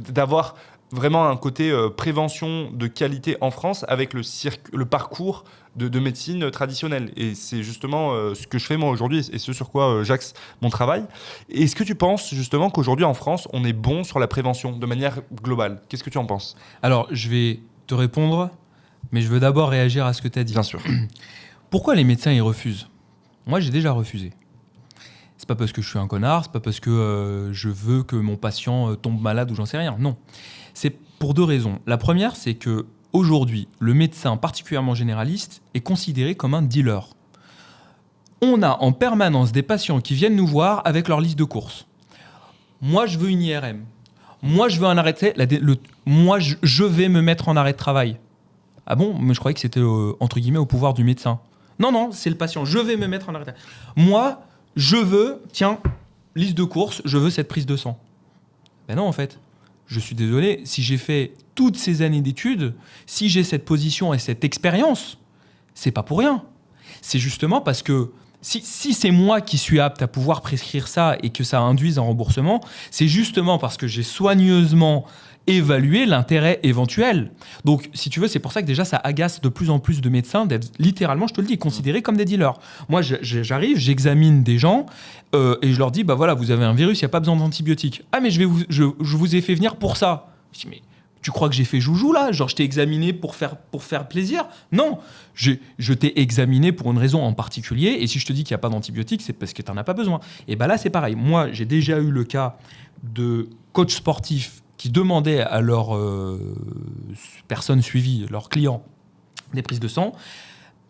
d'avoir vraiment un côté prévention de qualité en France avec le parcours de médecine traditionnelle. Et c'est justement ce que je fais moi aujourd'hui et ce sur quoi j'axe mon travail. Est-ce que tu penses justement qu'aujourd'hui en France, on est bon sur la prévention de manière globale? Qu'est-ce que tu en penses? Alors, je vais te répondre, mais je veux d'abord réagir à ce que tu as dit. Bien sûr. Pourquoi les médecins ils refusent? Moi, j'ai déjà refusé. C'est pas parce que je suis un connard, c'est pas parce que je veux que mon patient tombe malade ou j'en sais rien. Non. C'est pour 2 raisons. La première, c'est que aujourd'hui, le médecin, particulièrement généraliste, est considéré comme un dealer. On a en permanence des patients qui viennent nous voir avec leur liste de courses. Moi, je veux une IRM. Moi, je veux un arrêt de moi, je vais me mettre en arrêt de travail. Ah bon? Mais je croyais que c'était, entre guillemets, au pouvoir du médecin. Non, c'est le patient. Je vais me mettre en arrêt de travail. Moi, je veux, tiens, liste de courses, je veux cette prise de sang. Ben non, en fait. Je suis désolé, si j'ai fait toutes ces années d'études, si j'ai cette position et cette expérience, c'est pas pour rien. C'est justement parce que si c'est moi qui suis apte à pouvoir prescrire ça et que ça induise un remboursement, c'est justement parce que j'ai soigneusement évalué l'intérêt éventuel. Donc, si tu veux, c'est pour ça que déjà, ça agace de plus en plus de médecins d'être littéralement, je te le dis, considérés comme des dealers. Moi, j'arrive, j'examine des gens et je leur dis, bah voilà, vous avez un virus, il n'y a pas besoin d'antibiotiques. Ah, mais je vous ai fait venir pour ça. Je dis, mais tu crois que j'ai fait joujou là? Genre, je t'ai examiné pour faire plaisir? Non, je t'ai examiné pour une raison en particulier. Et si je te dis qu'il n'y a pas d'antibiotiques, c'est parce que tu n'en as pas besoin. Et bah là, c'est pareil. Moi, j'ai déjà eu le cas de coach sportif qui demandaient à leurs personnes suivies, leurs clients, des prises de sang.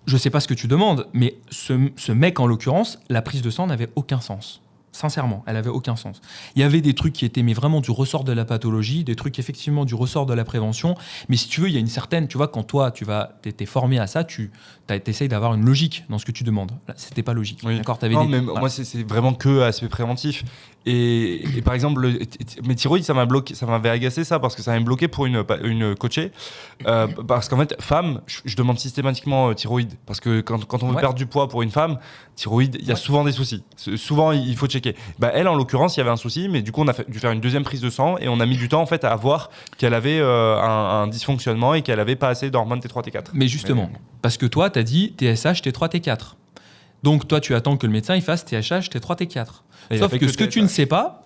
Je ne sais pas ce que tu demandes, mais ce mec, en l'occurrence, la prise de sang n'avait aucun sens. Sincèrement, elle n'avait aucun sens. Il y avait des trucs qui étaient mais vraiment du ressort de la pathologie, des trucs effectivement du ressort de la prévention. Mais si tu veux, il y a une certaine... Tu vois, quand toi, t'es formé à ça, tu essayes d'avoir une logique dans ce que tu demandes. Là, c'était pas logique. Oui. D'accord, mais voilà. moi, c'est vraiment que aspect préventif. Et par exemple, mes thyroïdes, ça m'avait agacé ça, parce que ça m'avait bloqué pour une coachée. Parce qu'en fait, femme, je demande systématiquement thyroïde. Parce que quand on veut perdre du poids pour une femme, thyroïde, il y a souvent des soucis. Souvent, il faut checker. Bah, elle, en l'occurrence, il y avait un souci, mais du coup, on a dû faire une deuxième prise de sang et on a mis du temps en fait à voir qu'elle avait un dysfonctionnement et qu'elle avait pas assez d'hormones T3, T4. Mais justement, parce que toi, tu as dit TSH, T3, T4. Donc toi, tu attends que le médecin il fasse TSH, T3, T4. Sauf que ce que tu ne sais pas,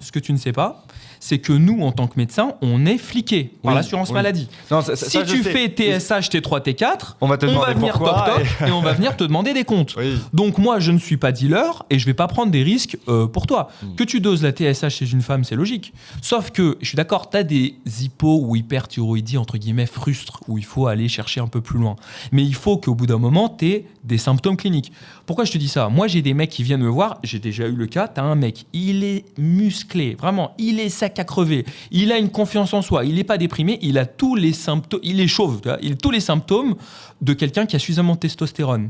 c'est que nous, en tant que médecins, on est fliqués par l'assurance maladie. Non, si tu fais TSH, T3, T4, on va venir toc et on va venir te demander des comptes. Oui. Donc moi, je ne suis pas dealer et je ne vais pas prendre des risques pour toi. Que tu doses la TSH chez une femme, c'est logique. Sauf que, je suis d'accord, tu as des hypo ou hyperthyroïdies, entre guillemets, frustres, où il faut aller chercher un peu plus loin. Mais il faut qu'au bout d'un moment, tu aies des symptômes cliniques. Pourquoi je te dis ça? Moi, j'ai des mecs qui viennent me voir, j'ai déjà eu le cas, tu as un mec, il est musclé, vraiment, il est sac à crever, il a une confiance en soi, il n'est pas déprimé, il a tous les symptômes, il est chauve, il a tous les symptômes de quelqu'un qui a suffisamment de testostérone.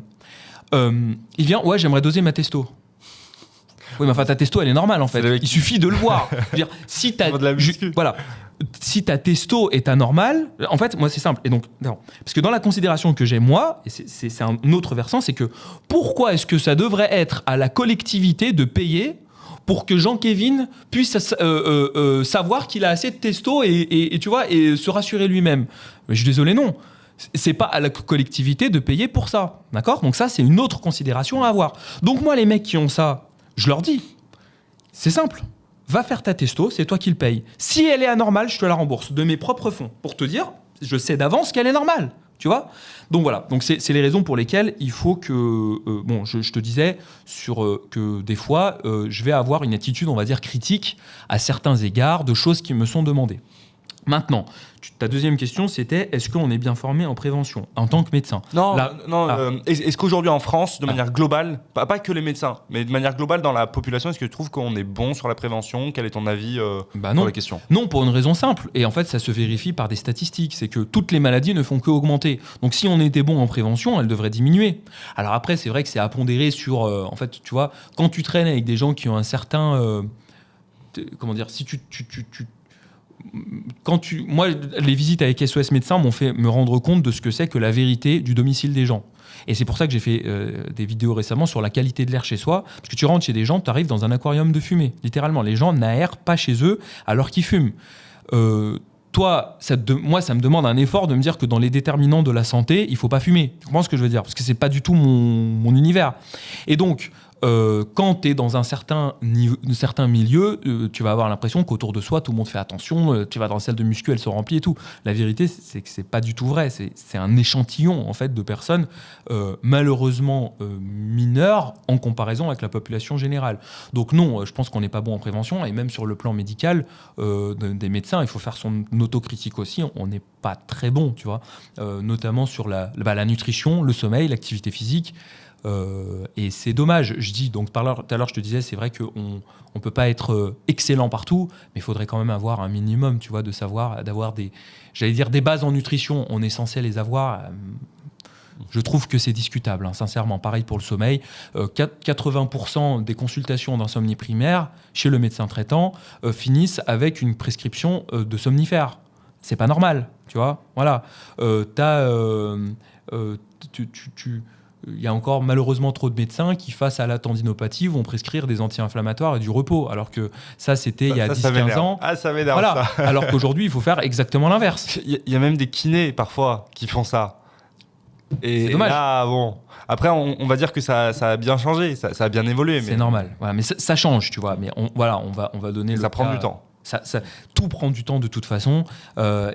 Il vient, ouais, j'aimerais doser ma testo. Oui, mais enfin, ta testo, elle est normale en fait. Il suffit de le voir. Je veux dire, si si ta testo est anormale, en fait, moi, c'est simple. Et donc, non. Parce que dans la considération que j'ai, moi, et c'est un autre versant, c'est que pourquoi est-ce que ça devrait être à la collectivité de payer pour que Jean-Kévin puisse savoir qu'il a assez de testo et tu vois, et se rassurer lui-même? Mais je suis désolé, non. C'est pas à la collectivité de payer pour ça. D'accord? Donc ça, c'est une autre considération à avoir. Donc moi, les mecs qui ont ça, je leur dis, c'est simple. Va faire ta testo, c'est toi qui le payes. Si elle est anormale, je te la rembourse de mes propres fonds. Pour te dire, je sais d'avance qu'elle est normale. Tu vois? Donc voilà, donc c'est les raisons pour lesquelles il faut que... je te disais que des fois, je vais avoir une attitude, on va dire, critique à certains égards de choses qui me sont demandées. Maintenant, ta deuxième question, c'était est-ce qu'on est bien formé en prévention en tant que médecin? Est-ce qu'aujourd'hui en France, de manière globale, pas que les médecins, mais de manière globale dans la population, est-ce que tu trouves qu'on est bon sur la prévention? Quel est ton avis sur la question? Non, pour une raison simple. Et en fait, ça se vérifie par des statistiques. C'est que toutes les maladies ne font qu'augmenter. Donc si on était bon en prévention, elles devraient diminuer. Alors après, c'est vrai que c'est à pondérer sur... en fait, tu vois, quand tu traînes avec des gens qui ont un certain... comment dire? Si moi, les visites avec SOS Médecins m'ont fait me rendre compte de ce que c'est que la vérité du domicile des gens. Et c'est pour ça que j'ai fait des vidéos récemment sur la qualité de l'air chez soi. Parce que tu rentres chez des gens, tu arrives dans un aquarium de fumée. Littéralement, les gens n'aèrent pas chez eux alors qu'ils fument. toi, moi, ça me demande un effort de me dire que dans les déterminants de la santé, il ne faut pas fumer. Tu comprends ce que je veux dire? Parce que ce n'est pas du tout mon univers. Et donc, quand tu es dans un certain milieu, tu vas avoir l'impression qu'autour de soi, tout le monde fait attention, tu vas dans la salle de muscu, elle se remplit et tout. La vérité, c'est que c'est pas du tout vrai. C'est un échantillon en fait, de personnes malheureusement mineures en comparaison avec la population générale. Donc non, je pense qu'on n'est pas bon en prévention, et même sur le plan médical des médecins, il faut faire son autocritique aussi. On n'est pas très bon, tu vois, notamment sur la nutrition, le sommeil, l'activité physique. Et c'est dommage, je dis, donc tout à l'heure je te disais, c'est vrai qu'on ne peut pas être excellent partout, mais il faudrait quand même avoir un minimum, tu vois, de savoir, d'avoir des bases en nutrition, on est censé les avoir. Je trouve que c'est discutable, hein, sincèrement. Pareil pour le sommeil. 80% des consultations d'insomnie primaire chez le médecin traitant finissent avec une prescription de somnifères. C'est pas normal, tu vois. Voilà. Il y a encore malheureusement trop de médecins qui, face à la tendinopathie, vont prescrire des anti-inflammatoires et du repos. Alors que ça, c'était il y a 10-15 ans. Ah, ça m'énerve, voilà. ça. Alors qu'aujourd'hui, il faut faire exactement l'inverse. Il y a même des kinés, parfois, qui font ça. Et c'est dommage. Là, bon... Après, on va dire que ça a bien changé, ça a bien évolué. C'est normal. Voilà. Mais ça change, tu vois. Mais on va donner ça prend du temps. Tout prend du temps de toute façon,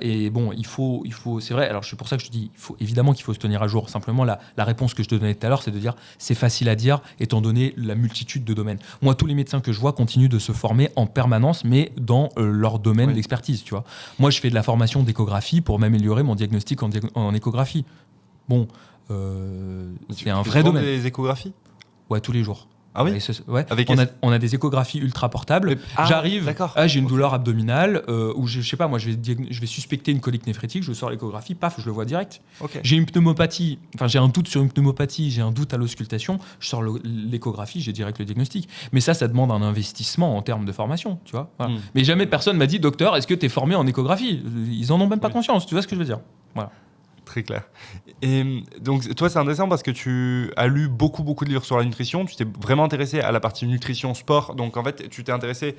et bon, il faut, c'est vrai. Alors c'est pour ça que je te dis, évidemment qu'il faut se tenir à jour. Simplement, la réponse que je te donnais tout à l'heure, c'est de dire, c'est facile à dire, étant donné la multitude de domaines. Moi, tous les médecins que je vois continuent de se former en permanence, mais dans leur domaine d'expertise. Tu vois, moi, je fais de la formation d'échographie pour m'améliorer mon diagnostic en échographie. Bon, c'est un vrai domaine. Des échographies? Ouais, tous les jours. Ah oui. On a des échographies ultra portables. J'arrive, j'ai une douleur abdominale, ou je sais pas, moi je vais suspecter une colique néphrétique, je sors l'échographie, paf, je le vois direct. Okay. J'ai une pneumopathie, j'ai un doute sur une pneumopathie, j'ai un doute à l'auscultation, je sors l'échographie, j'ai direct le diagnostic. Mais ça demande un investissement en termes de formation, tu vois. Voilà. Mais jamais personne m'a dit, docteur, est-ce que tu es formé en échographie? Ils en ont même pas conscience, tu vois ce que je veux dire. Voilà. Très clair. Et donc, toi, c'est intéressant parce que tu as lu beaucoup de livres sur la nutrition. Tu t'es vraiment intéressé à la partie nutrition, sport. Donc, en fait, tu t'es intéressé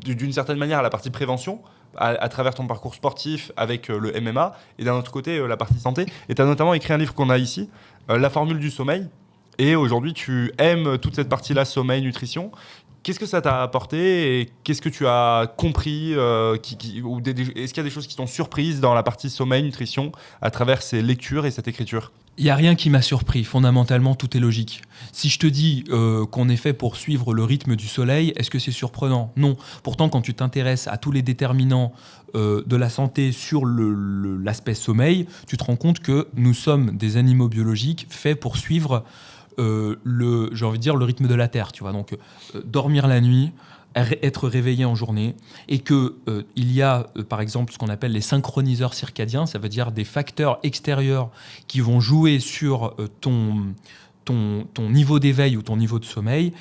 d'une certaine manière à la partie prévention à travers ton parcours sportif avec le MMA et d'un autre côté, la partie santé. Et tu as notamment écrit un livre qu'on a ici, La formule du sommeil. Et aujourd'hui, tu aimes toute cette partie-là, sommeil, nutrition. Qu'est-ce que ça t'a apporté et qu'est-ce que tu as compris est-ce qu'il y a des choses qui t'ont surprise dans la partie sommeil, nutrition, à travers ces lectures et cette écriture? Il n'y a rien qui m'a surpris. Fondamentalement, tout est logique. Si je te dis qu'on est fait pour suivre le rythme du soleil, est-ce que c'est surprenant? Non. Pourtant, quand tu t'intéresses à tous les déterminants de la santé sur l'aspect sommeil, tu te rends compte que nous sommes des animaux biologiques faits pour suivre le rythme de la Terre, tu vois. Donc, dormir la nuit, être réveillé en journée, et que il y a par exemple ce qu'on appelle les synchroniseurs circadiens, ça veut dire des facteurs extérieurs qui vont jouer sur ton niveau d'éveil ou ton niveau de sommeil,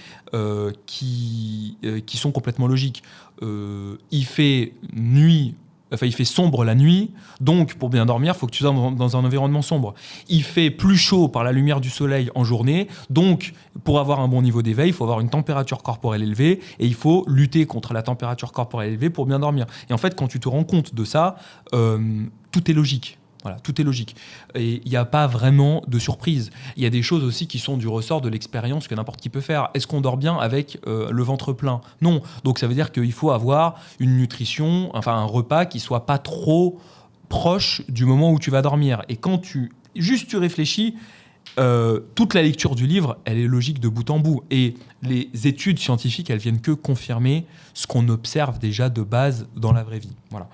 qui sont complètement logiques. Il fait nuit. Enfin, il fait sombre la nuit, donc pour bien dormir, il faut que tu sois dans un environnement sombre. Il fait plus chaud par la lumière du soleil en journée, donc pour avoir un bon niveau d'éveil, il faut avoir une température corporelle élevée et il faut lutter contre la température corporelle élevée pour bien dormir. Et en fait, quand tu te rends compte de ça, tout est logique. Voilà, tout est logique. Et il n'y a pas vraiment de surprise. Il y a des choses aussi qui sont du ressort de l'expérience que n'importe qui peut faire. Est-ce qu'on dort bien avec le ventre plein? Non. Donc ça veut dire qu'il faut avoir une nutrition, enfin un repas qui soit pas trop proche du moment où tu vas dormir. Et quand tu réfléchis, toute la lecture du livre, elle est logique de bout en bout. Et les études scientifiques, elles viennent que confirmer ce qu'on observe déjà de base dans la vraie vie. Voilà.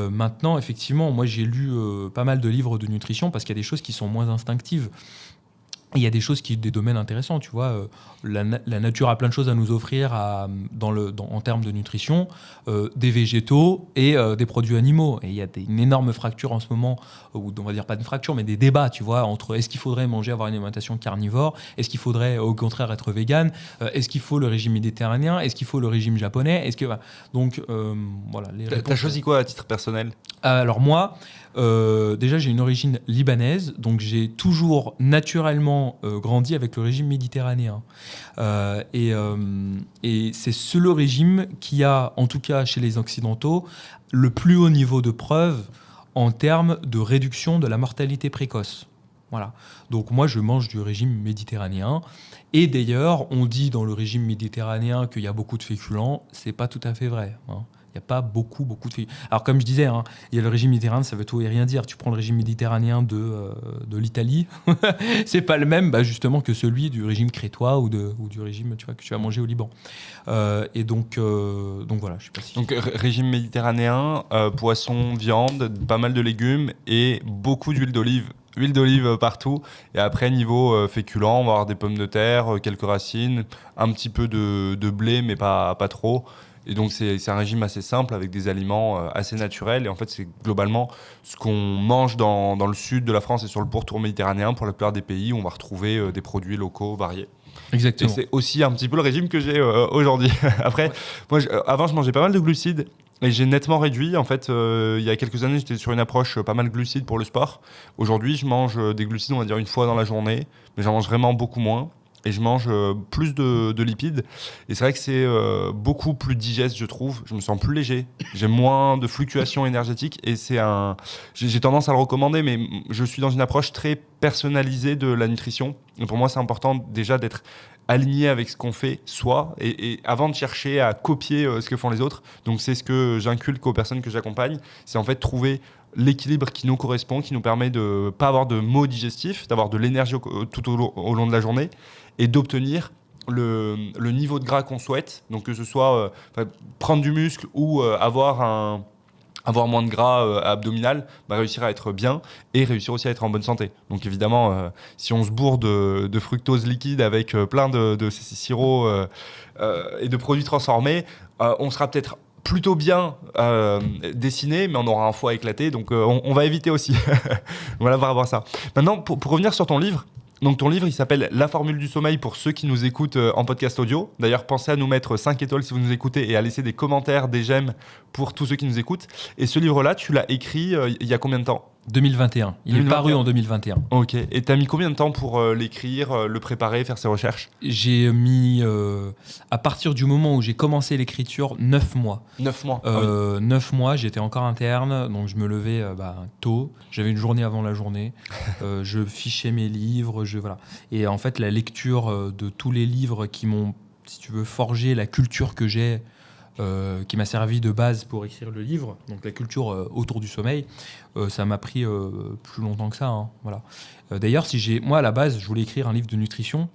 Maintenant, effectivement, moi j'ai lu pas mal de livres de nutrition parce qu'il y a des choses qui sont moins instinctives. Il y a des choses des domaines intéressants, tu vois. La nature a plein de choses à nous offrir en termes de nutrition, des végétaux et des produits animaux. Et il y a une énorme fracture en ce moment, ou on va dire pas une fracture, mais des débats, tu vois, entre est-ce qu'il faudrait avoir une alimentation carnivore, est-ce qu'il faudrait au contraire être vegan, est-ce qu'il faut le régime méditerranéen, est-ce qu'il faut le régime japonais, donc voilà. T'as choisi quoi à titre personnel? Alors moi, déjà j'ai une origine libanaise, donc j'ai toujours naturellement vraiment grandi avec le régime méditerranéen. Et c'est le régime qui a, en tout cas chez les Occidentaux, le plus haut niveau de preuve en termes de réduction de la mortalité précoce. Voilà. Donc moi, je mange du régime méditerranéen. Et d'ailleurs, on dit dans le régime méditerranéen qu'il y a beaucoup de féculents. C'est pas tout à fait vrai. Il n'y a pas beaucoup de féculents. Alors comme je disais, il y a le régime méditerranéen, ça veut tout et rien dire. Tu prends le régime méditerranéen de l'Italie, c'est pas le même justement que celui du régime crétois ou du régime que tu vas manger au Liban. Et donc voilà, je sais pas si... Donc régime méditerranéen, poisson, viande, pas mal de légumes et beaucoup d'huile d'olive. Huile d'olive partout. Et après, niveau féculent, on va avoir des pommes de terre, quelques racines, un petit peu de blé, mais pas trop. Et donc, c'est un régime assez simple avec des aliments assez naturels. Et en fait, c'est globalement ce qu'on mange dans le sud de la France et sur le pourtour méditerranéen pour la plupart des pays où on va retrouver des produits locaux variés. Exactement. Et c'est aussi un petit peu le régime que j'ai aujourd'hui. Après, moi, avant, je mangeais pas mal de glucides. Et j'ai nettement réduit. En fait, il y a quelques années, j'étais sur une approche pas mal glucides pour le sport. Aujourd'hui, je mange des glucides, on va dire, une fois dans la journée. Mais j'en mange vraiment beaucoup moins. Et je mange plus de lipides. Et c'est vrai que c'est beaucoup plus digeste, je trouve. Je me sens plus léger. J'ai moins de fluctuations énergétiques. Et j'ai tendance à le recommander, mais je suis dans une approche très personnalisée de la nutrition. Et pour moi, c'est important déjà d'être aligné avec ce qu'on fait soi et avant de chercher à copier ce que font les autres. Donc c'est ce que j'inculque aux personnes que j'accompagne, c'est en fait trouver l'équilibre qui nous correspond, qui nous permet de pas avoir de maux digestifs, d'avoir de l'énergie tout au long de la journée et d'obtenir le niveau de gras qu'on souhaite. Donc que ce soit prendre du muscle ou avoir moins de gras abdominal, réussir à être bien et réussir aussi à être en bonne santé. Donc évidemment, si on se bourre de fructose liquide avec plein de sirops et de produits transformés, on sera peut-être plutôt bien dessiné, mais on aura un foie éclaté, donc on va éviter aussi. Voilà, par rapport à ça. Maintenant, pour revenir sur ton livre, donc ton livre, il s'appelle La formule du sommeil pour ceux qui nous écoutent en podcast audio. D'ailleurs, pensez à nous mettre 5 étoiles si vous nous écoutez et à laisser des commentaires, des j'aime pour tous ceux qui nous écoutent. Et ce livre-là, tu l'as écrit il y a combien de temps ? 2021. Il est paru en 2021. Ok. Et t'as mis combien de temps pour l'écrire, le préparer, faire ses recherches ? J'ai mis, à partir du moment où j'ai commencé l'écriture, 9 mois. 9 mois. 9 mois, j'étais encore interne, donc je me levais tôt. J'avais une journée avant la journée. Je fichais mes livres, voilà. Et en fait, la lecture de tous les livres qui m'ont, si tu veux, forgé la culture que j'ai, qui m'a servi de base pour écrire le livre, donc la culture autour du sommeil, ça m'a pris plus longtemps que ça. Voilà. D'ailleurs, moi à la base, je voulais écrire un livre de nutrition,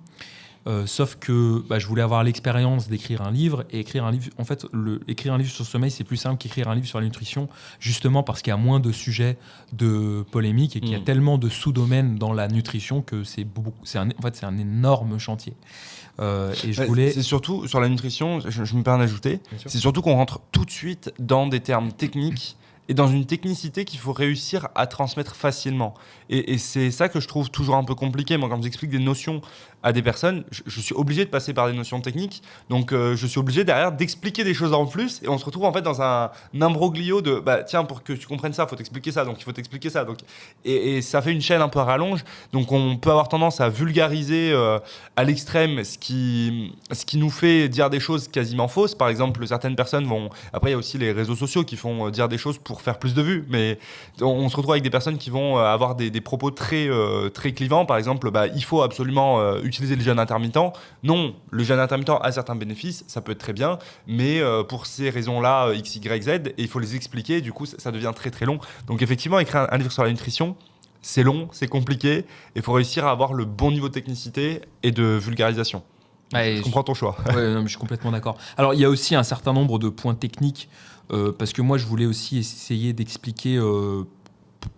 sauf que je voulais avoir l'expérience d'écrire un livre et écrire un livre. En fait, écrire un livre sur le sommeil, c'est plus simple qu'écrire un livre sur la nutrition, justement parce qu'il y a moins de sujets de polémique et qu'il y a tellement de sous-domaines dans la nutrition que c'est un énorme chantier. Et je voulais... C'est surtout sur la nutrition, je me permets d'ajouter, c'est surtout qu'on rentre tout de suite dans des termes techniques et dans une technicité qu'il faut réussir à transmettre facilement. Et c'est ça que je trouve toujours un peu compliqué. Moi, quand j'explique des notions à des personnes, je suis obligé de passer par des notions techniques. Donc, je suis obligé derrière d'expliquer des choses en plus. Et on se retrouve en fait dans un imbroglio de tiens, pour que tu comprennes ça, il faut t'expliquer ça. Donc, il faut t'expliquer ça. Donc, et ça fait une chaîne un peu à rallonge. Donc, on peut avoir tendance à vulgariser à l'extrême ce qui nous fait dire des choses quasiment fausses. Par exemple, certaines personnes vont... Après, il y a aussi les réseaux sociaux qui font dire des choses pour faire plus de vues. Mais on se retrouve avec des personnes qui vont avoir des propos très clivants. Par exemple, il faut absolument utiliser le jeûne intermittent. Non, le jeûne intermittent a certains bénéfices, ça peut être très bien, mais pour ces raisons-là, X, Y, Z, et il faut les expliquer, du coup, ça devient très très long. Donc effectivement, écrire un livre sur la nutrition, c'est long, c'est compliqué, et il faut réussir à avoir le bon niveau de technicité et de vulgarisation. Ouais, je comprends ton choix. Ouais, non, mais je suis complètement d'accord. Alors, il y a aussi un certain nombre de points techniques, parce que moi, je voulais aussi essayer d'expliquer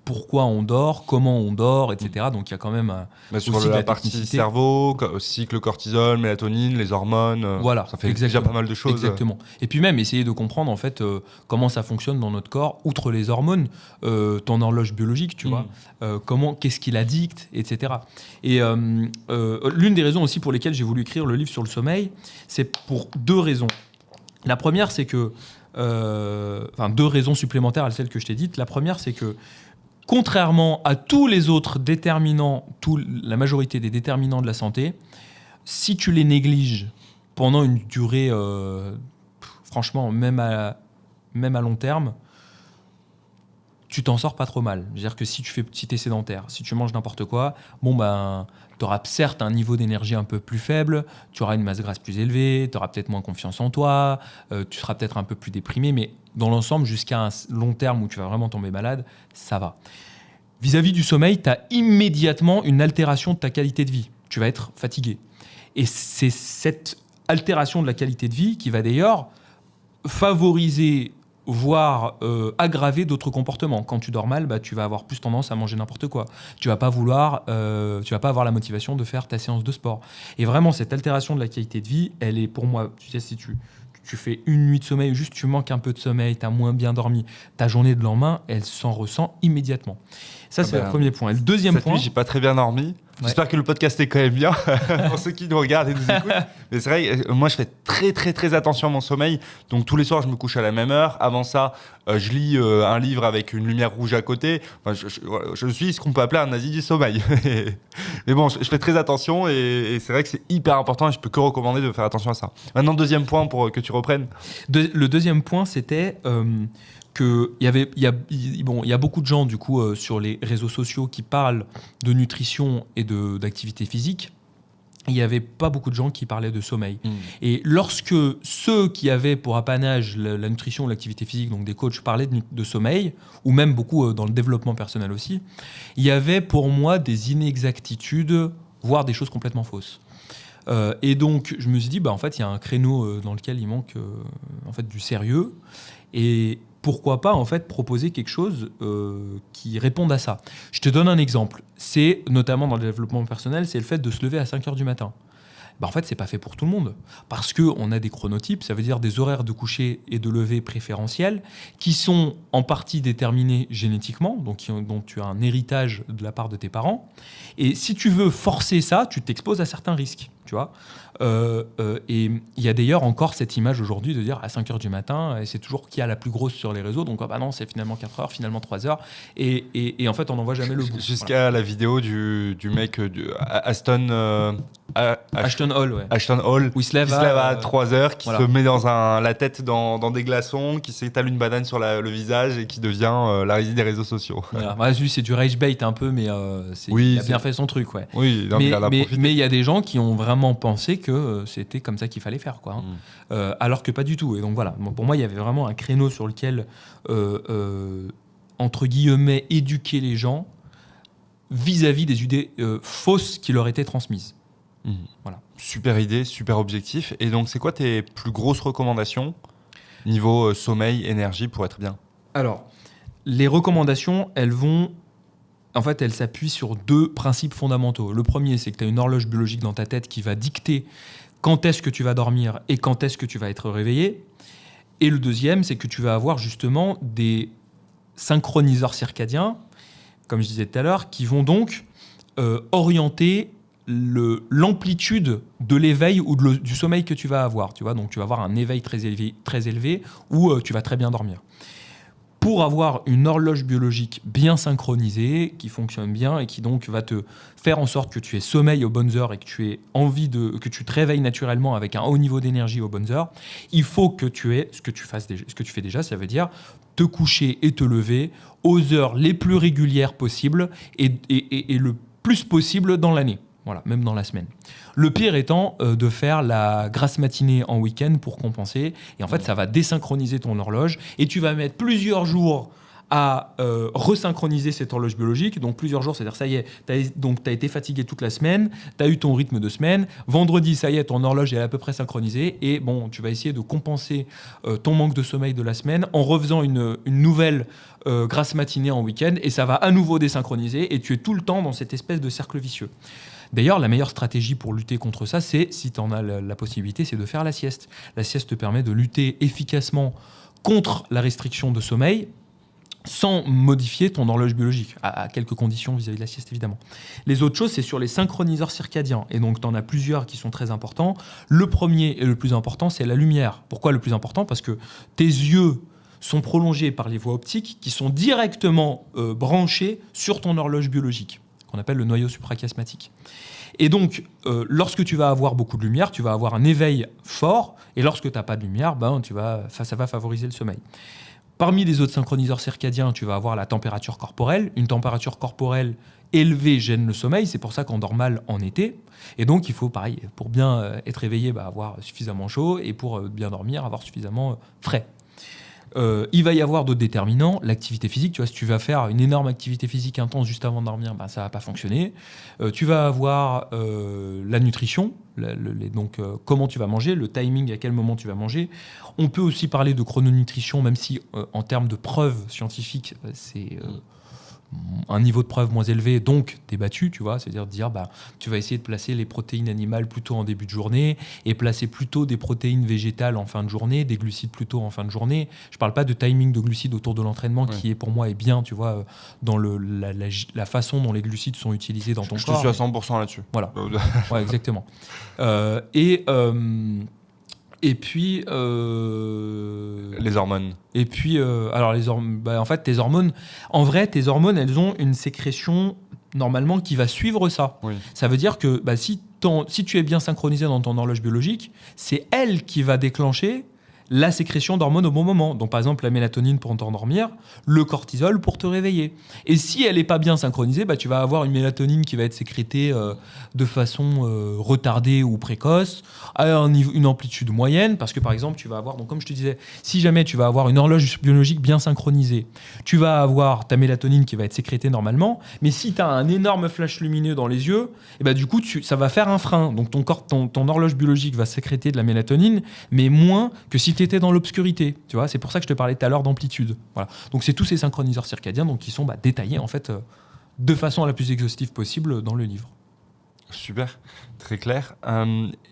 pourquoi on dort, comment on dort, etc. Donc, il y a quand même sur la partie cerveau, cycle cortisol, mélatonine, les hormones. Voilà, ça fait déjà pas mal de choses. Exactement. Et puis même, essayer de comprendre en fait comment ça fonctionne dans notre corps, outre les hormones, ton horloge biologique, tu vois, qu'est-ce qui la dicte, etc. Et l'une des raisons aussi pour lesquelles j'ai voulu écrire le livre sur le sommeil, c'est pour 2 raisons. La première, c'est que... 2 raisons supplémentaires à celles que je t'ai dites. La première, c'est que contrairement à tous les autres déterminants, la majorité des déterminants de la santé, si tu les négliges pendant une durée, franchement, même à long terme, tu t'en sors pas trop mal. C'est-à-dire que si tu es sédentaire, si tu manges n'importe quoi, tu auras certes un niveau d'énergie un peu plus faible, tu auras une masse grasse plus élevée, tu auras peut-être moins confiance en toi, tu seras peut-être un peu plus déprimé, mais dans l'ensemble, jusqu'à un long terme où tu vas vraiment tomber malade, ça va. Vis-à-vis du sommeil, tu as immédiatement une altération de ta qualité de vie. Tu vas être fatigué. Et c'est cette altération de la qualité de vie qui va d'ailleurs favoriser, voire aggraver d'autres comportements. Quand tu dors mal, tu vas avoir plus tendance à manger n'importe quoi. Tu vas pas avoir la motivation de faire ta séance de sport. Et vraiment, cette altération de la qualité de vie, elle est pour moi, tu sais, si tu fais une nuit de sommeil ou juste tu manques un peu de sommeil, tu as moins bien dormi, ta journée de lendemain, elle s'en ressent immédiatement. Ça, c'est le premier point. Et le deuxième point... Cette nuit, j'ai pas très bien dormi. J'espère que le podcast est quand même bien pour ceux qui nous regardent et nous écoutent. Mais c'est vrai, moi, je fais très, très, très attention à mon sommeil. Donc, tous les soirs, je me couche à la même heure. Avant ça, je lis un livre avec une lumière rouge à côté. Enfin, je suis ce qu'on peut appeler un nazi du sommeil. Mais bon, je fais très attention et c'est vrai que c'est hyper important et je peux que recommander de faire attention à ça. Maintenant, deuxième point pour que tu reprennes. Le deuxième point, c'était... qu'il y a beaucoup de gens du coup sur les réseaux sociaux qui parlent de nutrition et d'activité physique. Il n'y avait pas beaucoup de gens qui parlaient de sommeil. Et lorsque ceux qui avaient pour apanage la nutrition ou l'activité physique, donc des coachs, parlaient de sommeil, ou même beaucoup dans le développement personnel aussi, il y avait pour moi des inexactitudes, voire des choses complètement fausses. Et donc je me suis dit, en fait, il y a un créneau dans lequel il manque en fait, du sérieux. Et pourquoi pas en fait proposer quelque chose qui réponde à ça. Je te donne un exemple. C'est notamment dans le développement personnel, c'est le fait de se lever à 5h du matin. En fait, c'est pas fait pour tout le monde. Parce qu'on a des chronotypes, ça veut dire des horaires de coucher et de lever préférentiels, qui sont en partie déterminés génétiquement, donc dont tu as un héritage de la part de tes parents. Et si tu veux forcer ça, tu t'exposes à certains risques. Tu vois et il y a d'ailleurs encore cette image aujourd'hui de dire à 5h du matin, et c'est toujours qui a la plus grosse sur les réseaux, donc non, c'est finalement 4h, finalement 3h, et en fait on n'en voit jamais le bout. Jusqu'à la vidéo du mec Ashton Hall, ouais. Ashton Hall, où il se lève à 3h, qui se met la tête dans des glaçons, qui s'étale une banane sur le visage et qui devient la risée des réseaux sociaux. Lui, c'est du rage bait un peu, mais il a bien fait son truc. Ouais. Oui, mais il y a des gens qui ont vraiment pensé que c'était comme ça qu'il fallait faire, quoi. Alors que pas du tout. Et donc voilà, pour moi, il y avait vraiment un créneau sur lequel, entre guillemets, éduquer les gens vis-à-vis des idées fausses qui leur étaient transmises. Voilà. Super idée, super objectif. Et donc, c'est quoi tes plus grosses recommandations niveau sommeil, énergie pour être bien ? Alors, les recommandations, elles s'appuient sur deux principes fondamentaux. Le premier, c'est que tu as une horloge biologique dans ta tête qui va dicter quand est-ce que tu vas dormir et quand est-ce que tu vas être réveillé. Et le deuxième, c'est que tu vas avoir justement des synchroniseurs circadiens, comme je disais tout à l'heure, qui vont donc orienter l'amplitude de l'éveil ou du sommeil que tu vas avoir. Tu vois, donc tu vas avoir un éveil très élevé ou tu vas très bien dormir. Pour avoir une horloge biologique bien synchronisée, qui fonctionne bien et qui donc va te faire en sorte que tu aies sommeil aux bonnes heures et que tu aies envie que tu te réveilles naturellement avec un haut niveau d'énergie aux bonnes heures, il faut que tu aies ce que tu fais déjà, ça veut dire te coucher et te lever aux heures les plus régulières possibles et le plus possible dans l'année. Voilà, même dans la semaine. Le pire étant de faire la grasse matinée en week-end pour compenser. Et en fait, ça va désynchroniser ton horloge. Et tu vas mettre plusieurs jours à resynchroniser cette horloge biologique. Donc plusieurs jours, c'est-à-dire ça y est, t'as été fatigué toute la semaine, tu as eu ton rythme de semaine. Vendredi, ça y est, ton horloge est à peu près synchronisée. Et bon, tu vas essayer de compenser ton manque de sommeil de la semaine en refaisant une nouvelle grasse matinée en week-end. Et ça va à nouveau désynchroniser. Et tu es tout le temps dans cette espèce de cercle vicieux. D'ailleurs, la meilleure stratégie pour lutter contre ça, c'est, si tu en as la possibilité, c'est de faire la sieste. La sieste te permet de lutter efficacement contre la restriction de sommeil sans modifier ton horloge biologique, à quelques conditions vis-à-vis de la sieste, évidemment. Les autres choses, c'est sur les synchroniseurs circadiens. Et donc, tu en as plusieurs qui sont très importants. Le premier et le plus important, c'est la lumière. Pourquoi le plus important ? Parce que tes yeux sont prolongées par les voies optiques qui sont directement branchées sur ton horloge biologique, qu'on appelle le noyau suprachiasmatique. Et donc, lorsque tu vas avoir beaucoup de lumière, tu vas avoir un éveil fort, et lorsque tu n'as pas de lumière, ça va favoriser le sommeil. Parmi les autres synchroniseurs circadiens, tu vas avoir la température corporelle. Une température corporelle élevée gêne le sommeil, c'est pour ça qu'on dort mal en été. Et donc, il faut, pareil, pour bien être éveillé, avoir suffisamment chaud, et pour bien dormir, avoir suffisamment frais. Il va y avoir d'autres déterminants, l'activité physique. Tu vois, si tu vas faire une énorme activité physique intense juste avant de dormir, ça ne va pas fonctionner. Tu vas avoir la nutrition, donc comment tu vas manger, le timing, à quel moment tu vas manger. On peut aussi parler de chrononutrition, même si en termes de preuves scientifiques, c'est un niveau de preuve moins élevé, donc débattu, tu vois, c'est-à-dire dire tu vas essayer de placer les protéines animales plutôt en début de journée et placer plutôt des protéines végétales en fin de journée, des glucides plutôt en fin de journée. Je parle pas de timing de glucides autour de l'entraînement qui est pour moi est bien, tu vois, dans la façon dont les glucides sont utilisés dans ton corps. Je te suis à 100% là-dessus. Voilà, ouais, exactement. Et puis les hormones. Et puis alors en fait tes hormones, elles ont une sécrétion normalement qui va suivre ça. Oui. Ça veut dire que si tu es bien synchronisé dans ton horloge biologique, c'est elle qui va déclencher la sécrétion d'hormones au bon moment. Donc par exemple la mélatonine pour t'endormir, le cortisol pour te réveiller. Et si elle n'est pas bien synchronisée, tu vas avoir une mélatonine qui va être sécrétée de façon retardée ou précoce, à une amplitude moyenne, parce que par exemple tu vas avoir, donc comme je te disais, si jamais tu vas avoir une horloge biologique bien synchronisée, tu vas avoir ta mélatonine qui va être sécrétée normalement, mais si tu as un énorme flash lumineux dans les yeux, du coup ça va faire un frein. Donc ton horloge biologique va sécréter de la mélatonine, mais moins que si tu étais dans l'obscurité, tu vois, c'est pour ça que je te parlais tout à l'heure d'amplitude. Voilà. Donc c'est tous ces synchroniseurs circadiens qui sont détaillés en fait de façon la plus exhaustive possible dans le livre. Super, très clair.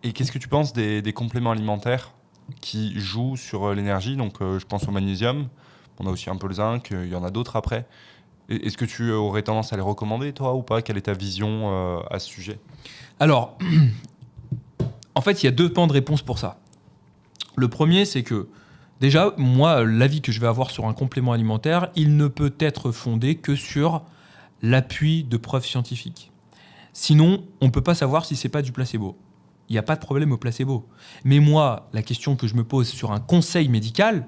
Et qu'est-ce que tu penses des compléments alimentaires qui jouent sur l'énergie? Donc je pense au magnésium, on a aussi un peu le zinc, il y en a d'autres après. Est-ce que tu aurais tendance à les recommander toi ou pas? Quelle est ta vision à ce sujet? Alors, en fait, il y a 2 pans de réponse pour ça. Le premier, c'est que, déjà, moi, l'avis que je vais avoir sur un complément alimentaire, il ne peut être fondé que sur l'appui de preuves scientifiques. Sinon, on ne peut pas savoir si ce n'est pas du placebo. Il n'y a pas de problème au placebo. Mais moi, la question que je me pose sur un conseil médical,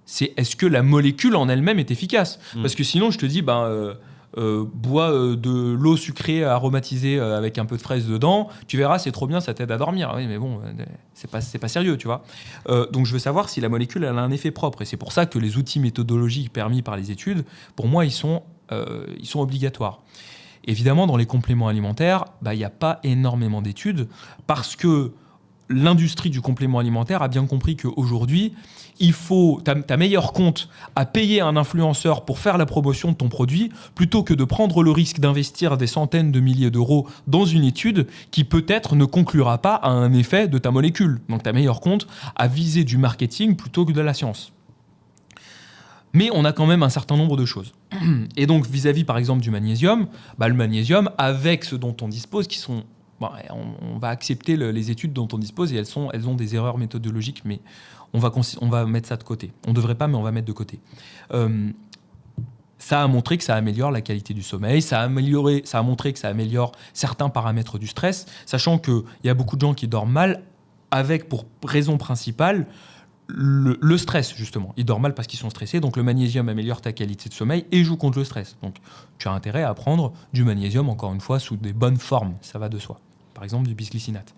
c'est est-ce que la molécule en elle-même est efficace ? Parce que sinon, je te dis, bois de l'eau sucrée aromatisée avec un peu de fraise dedans, tu verras, c'est trop bien, ça t'aide à dormir. Oui, mais bon, c'est pas sérieux, tu vois. Donc je veux savoir si la molécule elle a un effet propre. Et c'est pour ça que les outils méthodologiques permis par les études, pour moi, ils sont obligatoires. Évidemment, dans les compléments alimentaires, il n'y a pas énormément d'études parce que l'industrie du complément alimentaire a bien compris qu'aujourd'hui, il faut ta meilleure compte à payer un influenceur pour faire la promotion de ton produit plutôt que de prendre le risque d'investir des centaines de milliers d'euros dans une étude qui peut-être ne conclura pas à un effet de ta molécule. Donc ta meilleure compte à viser du marketing plutôt que de la science. Mais on a quand même un certain nombre de choses. Et donc vis-à-vis par exemple du magnésium, le magnésium avec ce dont on dispose qui sont... on va accepter les études dont on dispose et elles ont des erreurs méthodologiques, mais on va mettre ça de côté. On ne devrait pas, mais on va mettre de côté. Ça a montré que ça améliore la qualité du sommeil, ça a montré que ça améliore certains paramètres du stress, sachant qu'il y a beaucoup de gens qui dorment mal avec pour raison principale le stress, justement. Ils dorment mal parce qu'ils sont stressés, donc le magnésium améliore ta qualité de sommeil et joue contre le stress. Donc tu as intérêt à prendre du magnésium, encore une fois, sous des bonnes formes, ça va de soi. Par exemple, du bisglycinate.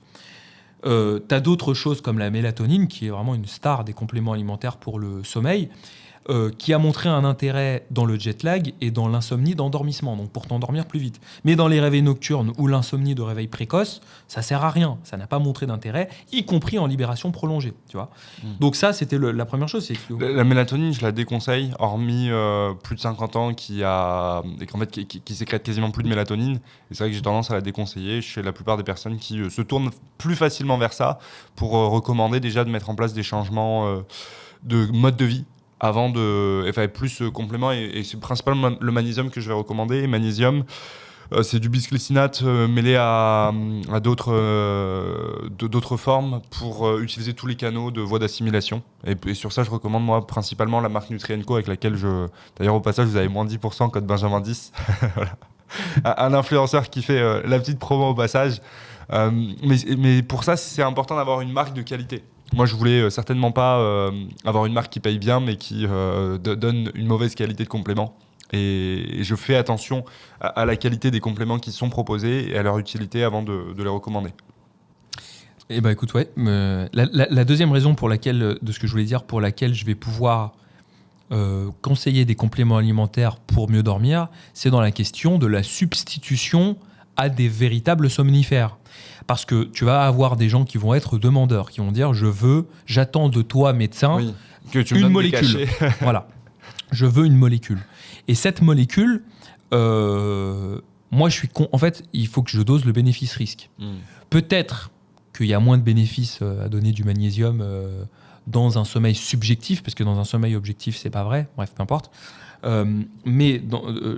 Tu as d'autres choses comme la mélatonine, qui est vraiment une star des compléments alimentaires pour le sommeil, qui a montré un intérêt dans le jet lag et dans l'insomnie d'endormissement, donc pour t'endormir plus vite. Mais dans les réveils nocturnes ou l'insomnie de réveil précoce, ça sert à rien, ça n'a pas montré d'intérêt, y compris en libération prolongée, tu vois. Donc ça, c'était la première chose. C'est que... La mélatonine, je la déconseille, hormis plus de 50 ans qui sécrète quasiment plus de mélatonine. Et c'est vrai que j'ai tendance à la déconseiller chez la plupart des personnes qui se tournent plus facilement vers ça pour recommander déjà de mettre en place des changements de mode de vie avant plus complément, et c'est principalement le magnésium que je vais recommander. Magnésium, C'est du bisglycinate mêlé à d'autres formes pour utiliser tous les canaux de voie d'assimilation. Et sur ça, je recommande moi principalement la marque Nutrien&Co avec laquelle D'ailleurs, au passage, vous avez moins 10%, code Benjamin 10. Voilà. Un influenceur qui fait la petite promo au passage. Mais pour ça, c'est important d'avoir une marque de qualité. Moi, je voulais certainement pas avoir une marque qui paye bien, mais qui donne une mauvaise qualité de complément. Et je fais attention à la qualité des compléments qui sont proposés et à leur utilité avant de les recommander. Eh ben écoute, ouais. La deuxième raison pour laquelle, de ce que je voulais dire, pour laquelle je vais pouvoir conseiller des compléments alimentaires pour mieux dormir, c'est dans la question de la substitution à des véritables somnifères. Parce que tu vas avoir des gens qui vont être demandeurs, qui vont dire j'attends de toi, médecin, que tu me une donnes molécule. Voilà. Je veux une molécule. Et cette molécule, moi, en fait, il faut que je dose le bénéfice-risque. Peut-être qu'il y a moins de bénéfices à donner du magnésium dans un sommeil subjectif, parce que dans un sommeil objectif, c'est pas vrai. Bref, peu importe. Mais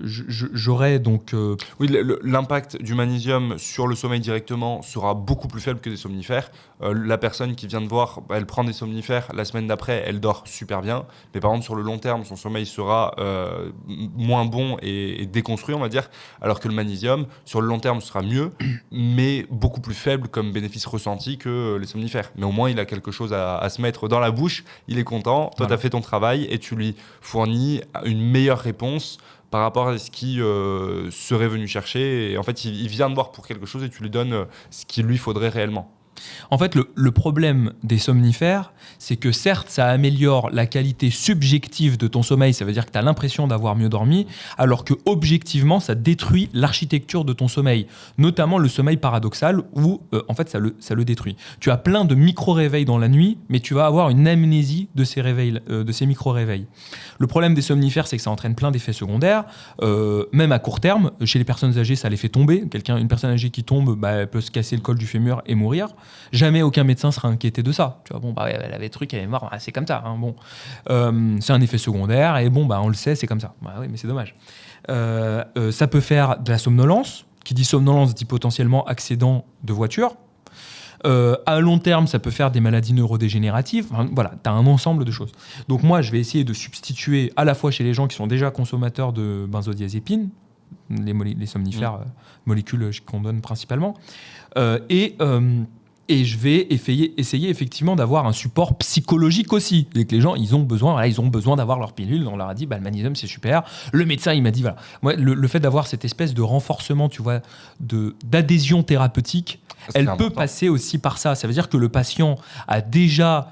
j'aurais donc... Oui, l'impact du magnésium sur le sommeil directement sera beaucoup plus faible que des somnifères. La personne qui vient de voir, elle prend des somnifères, la semaine d'après, elle dort super bien. Mais par contre, sur le long terme, son sommeil sera moins bon et déconstruit, on va dire. Alors que le magnésium, sur le long terme, sera mieux, mais beaucoup plus faible comme bénéfice ressenti que les somnifères. Mais au moins, il a quelque chose à se mettre dans la bouche. Il est content. Toi, tu as fait ton travail et tu lui fournis une meilleure réponse par rapport à ce qui serait venu chercher. Et en fait, il vient de voir pour quelque chose et tu lui donnes ce qu'il lui faudrait réellement. En fait, le problème des somnifères, c'est que certes, ça améliore la qualité subjective de ton sommeil, ça veut dire que tu as l'impression d'avoir mieux dormi, alors que objectivement, ça détruit l'architecture de ton sommeil, notamment le sommeil paradoxal où, en fait, ça le détruit. Tu as plein de micro-réveils dans la nuit, mais tu vas avoir une amnésie de ces réveils, de ces micro-réveils. Le problème des somnifères, c'est que ça entraîne plein d'effets secondaires, même à court terme. Chez les personnes âgées, ça les fait tomber. Une personne âgée qui tombe, elle peut se casser le col du fémur et mourir. Jamais aucun médecin sera inquiété de ça. Tu vois, elle avait le truc, elle est morte, c'est comme ça. Hein, bon. C'est un effet secondaire et on le sait, c'est comme ça. Oui, mais c'est dommage. Ça peut faire de la somnolence. Qui dit somnolence dit potentiellement accident de voiture. À long terme, ça peut faire des maladies neurodégénératives. Enfin, voilà, tu as un ensemble de choses. Donc moi, je vais essayer de substituer à la fois chez les gens qui sont déjà consommateurs de benzodiazépines, les somnifères, molécules qu'on donne principalement, et je vais essayer effectivement d'avoir un support psychologique aussi. Et que les gens, ils ont besoin d'avoir leur pilule. On leur a dit, le magnésium, c'est super. Le médecin, il m'a dit, voilà. Moi, le fait d'avoir cette espèce de renforcement, tu vois, d'adhésion thérapeutique, elle peut passer aussi par ça. Ça veut dire que le patient a déjà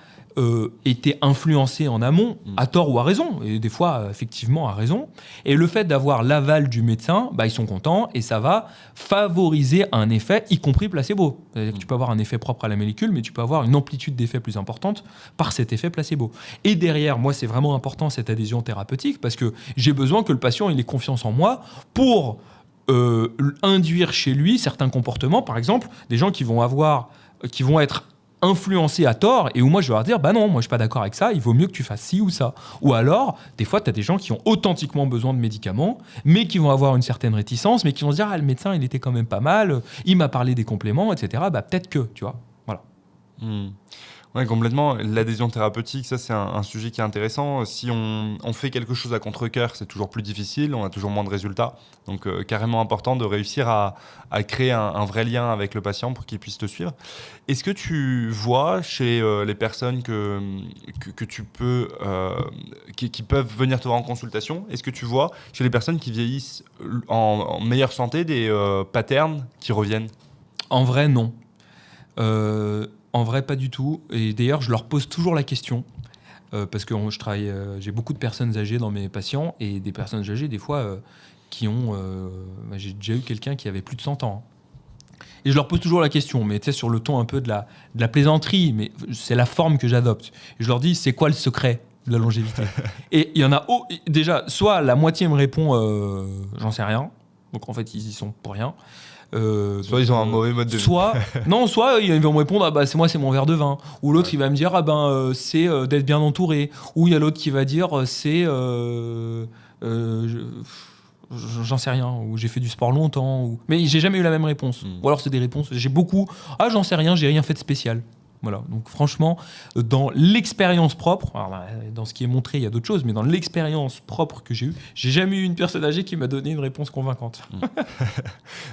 été influencé en amont, à tort ou à raison, et des fois, effectivement, à raison. Et le fait d'avoir l'aval du médecin, ils sont contents, et ça va favoriser un effet, y compris placebo. C'est-à-dire que tu peux avoir un effet propre à la molécule, mais tu peux avoir une amplitude d'effet plus importante par cet effet placebo. Et derrière, moi, c'est vraiment important, cette adhésion thérapeutique, parce que j'ai besoin que le patient il ait confiance en moi pour induire chez lui certains comportements. Par exemple, des gens qui vont être influencé à tort et où moi je vais leur dire non, moi je suis pas d'accord avec ça, il vaut mieux que tu fasses ci ou ça. Ou alors, des fois tu as des gens qui ont authentiquement besoin de médicaments mais qui vont avoir une certaine réticence, mais qui vont se dire le médecin il était quand même pas mal, il m'a parlé des compléments, etc. Peut-être que, tu vois, voilà. Oui, complètement. L'adhésion thérapeutique, ça c'est un sujet qui est intéressant. Si on fait quelque chose à contre-cœur, c'est toujours plus difficile, on a toujours moins de résultats. Donc carrément important de réussir à créer un vrai lien avec le patient pour qu'il puisse te suivre. Est-ce que tu vois chez les personnes que tu peux, qui peuvent venir te voir en consultation, est-ce que tu vois chez les personnes qui vieillissent en meilleure santé des patterns qui reviennent ? En vrai, non. En vrai, pas du tout. Et d'ailleurs, je leur pose toujours la question. Parce que j'ai beaucoup de personnes âgées dans mes patients. Et des personnes âgées, des fois, qui ont... j'ai déjà eu quelqu'un qui avait plus de 100 ans. Et je leur pose toujours la question, mais tu sais, sur le ton un peu de la plaisanterie. Mais c'est la forme que j'adopte. Et je leur dis, c'est quoi le secret de la longévité ? Et il y en a... déjà, soit la moitié me répond, j'en sais rien. Donc en fait, ils y sont pour rien. Soit ils ont un mauvais mode de vie. Soit ils vont me répondre c'est mon verre de vin. Ou l'autre il va me dire c'est d'être bien entouré. Ou il y a l'autre qui va dire c'est j'en sais rien, ou j'ai fait du sport longtemps, mais j'ai jamais eu la même réponse. Ou alors c'est des réponses, j'ai beaucoup, j'en sais rien, j'ai rien fait de spécial. Voilà, donc franchement, dans l'expérience propre, alors, dans ce qui est montré, il y a d'autres choses, mais dans l'expérience propre que j'ai eue, j'ai jamais eu une personne âgée qui m'a donné une réponse convaincante.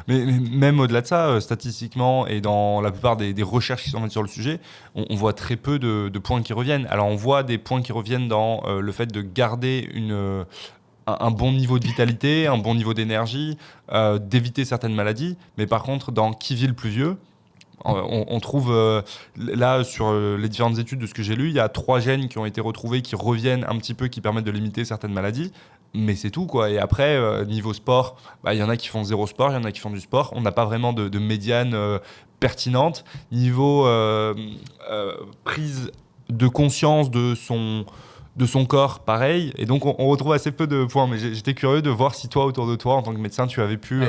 mais même au-delà de ça, statistiquement et dans la plupart des recherches qui sont faites sur le sujet, on voit très peu de points qui reviennent. Alors on voit des points qui reviennent dans le fait de garder un bon niveau de vitalité, un bon niveau d'énergie, d'éviter certaines maladies, mais par contre, dans qui vit le plus vieux, on trouve, là, sur les différentes études de ce que j'ai lu, il y a 3 gènes qui ont été retrouvés, qui reviennent un petit peu, qui permettent de limiter certaines maladies, mais c'est tout, quoi. Et après, niveau sport, il y en a qui font 0 sport, il y en a qui font du sport, on n'a pas vraiment de médiane pertinente. Niveau prise de conscience de son corps, pareil. Et donc, on retrouve assez peu de points. Mais j'étais curieux de voir si toi, autour de toi, en tant que médecin, tu avais pu